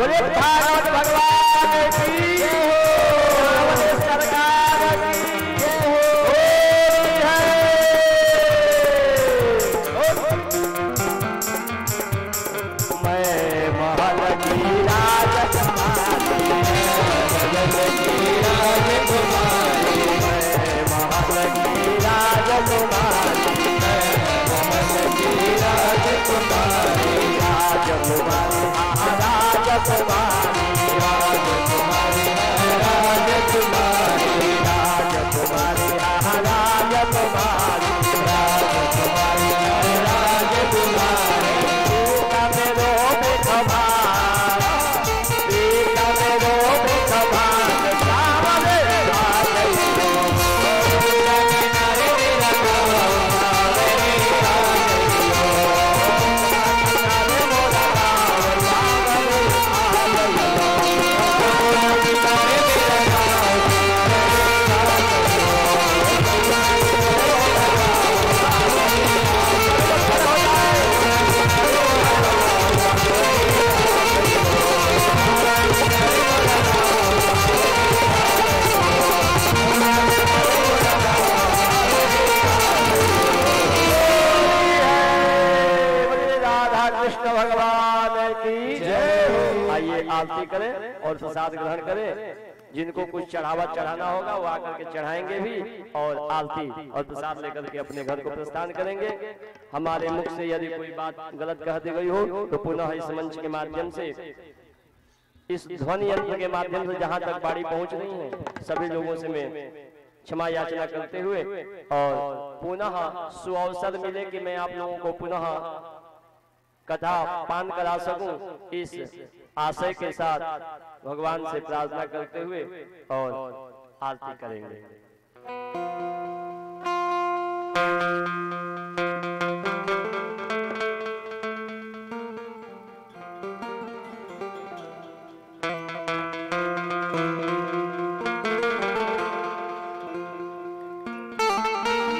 बोले भागवत भगवान की सरकार की मैं महल की राजकुमारी महल की राजकुमारी महल की राजकुमारी महल की राजकुमारी राजकुमारी राजकुमारी राजकुमारी राजकुमारी राजकुमारी राजकुमारी राजकुमारी राजकुमारी मेरो बेखबा मेरो बेखबा सामने भगवान की जय। आइए आरती करें और प्रसाद ग्रहण करें। जिनको कुछ चढ़ावा चढ़ाना होगा वो आकर के चढ़ाएंगे भी और आरती और प्रसाद लेकर के अपने घर को प्रस्थान करेंगे। हमारे मुख से यदि कोई बात गलत कह दी गई हो तो पुनः इस मंच के माध्यम से, इस ध्वनि यंत्र के माध्यम से जहां तक बाड़ी पहुंच रही है सभी लोगों से मैं क्षमा याचना करते हुए और पुनः सुअवसर मिले कि मैं आप लोगों को पुनः कथा पान करा सकूं, इस आशय के साथ भगवान से प्रार्थना करते हुए और आरती करेंगे।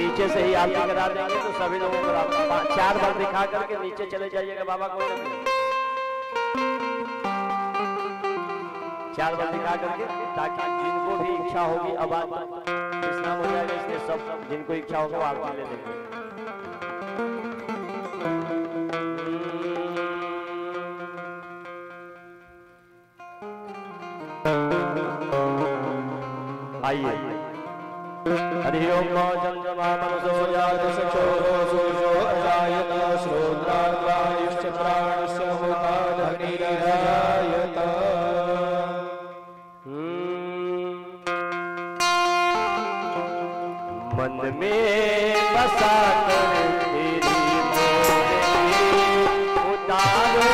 नीचे से ही आरती करा देंगे तो सभी लोगों को 4 बार दिखा करके नीचे चले जाइएगा। बाबा कोई नहीं, 4 बार दिखा करके, ताकि जिनको भी इच्छा होगी अब स्नान हो जाएगा, इसलिए सब जिनको इच्छा होगा वो आरती ले लेंगे। आइए। हरि ओम चंद्रमा मनसो जात सचोरो सूर्यो अजायत श्रोत्राग्वायुश्च प्राणस्य मुखादग्निरजायत। मन में बसा कर तेरी मूर्ति उतारो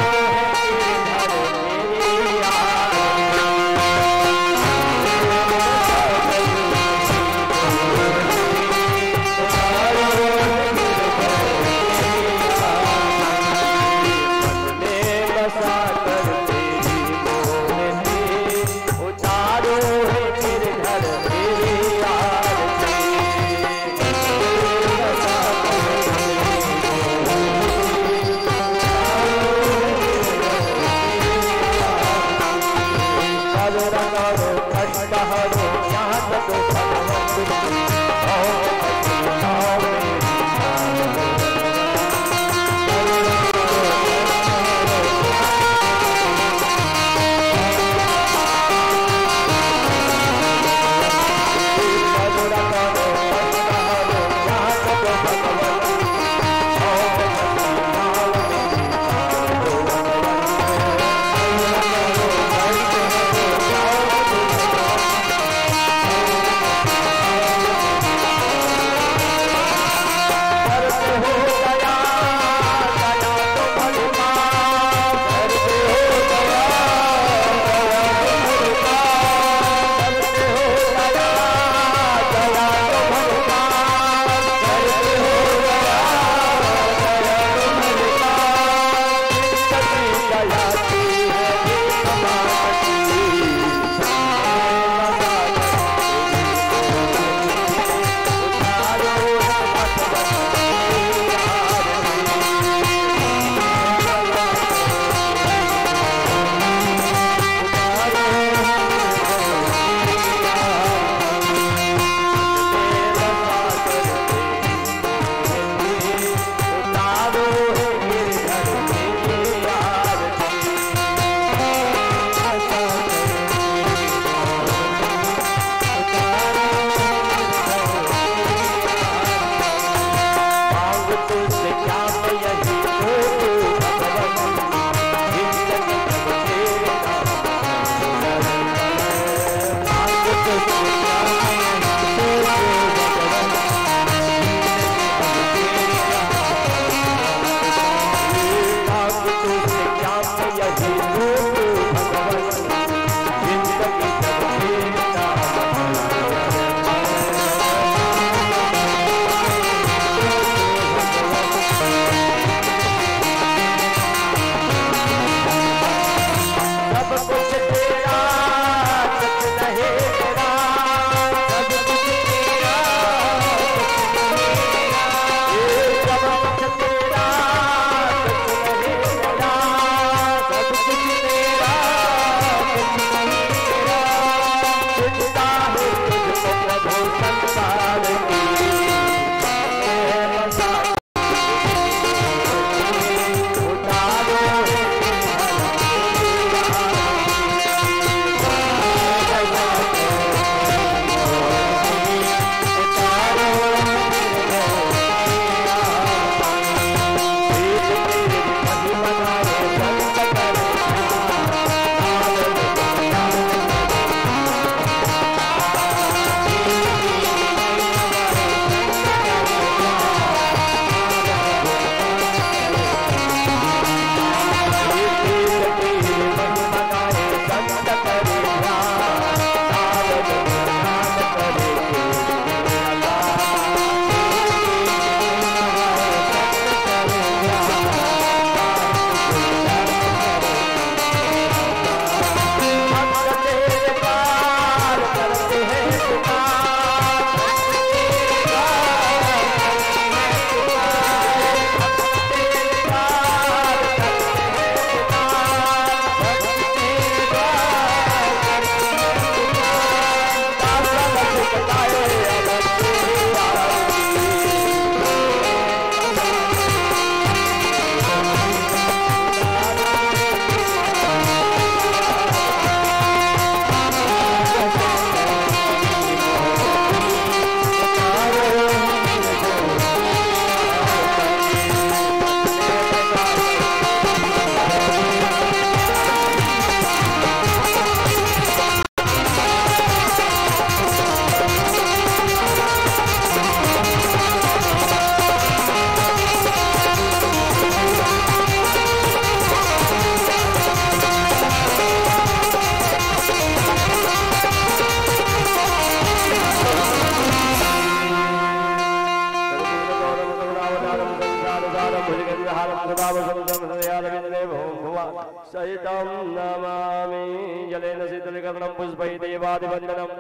हारम सदावसंतं हृदयारविन्दे भूम्भुवा सहितं नमामि जलेन शीतलकर्णं पुष्पैः देवादिवन्दनम्।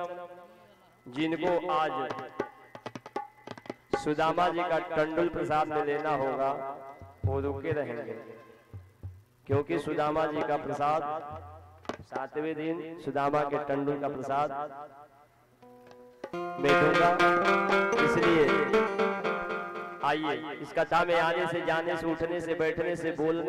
जिनको आज सुदामा जी का टंडुल प्रसाद में लेना होगा वो रुके रहेंगे, क्योंकि सुदामा जी का प्रसाद 7वें दिन सुदामा के टंडुल का प्रसाद मैं दूंगा। इसलिए आइए, इस कथा में आने से, जाने से, उठने से, बैठने से, बोलने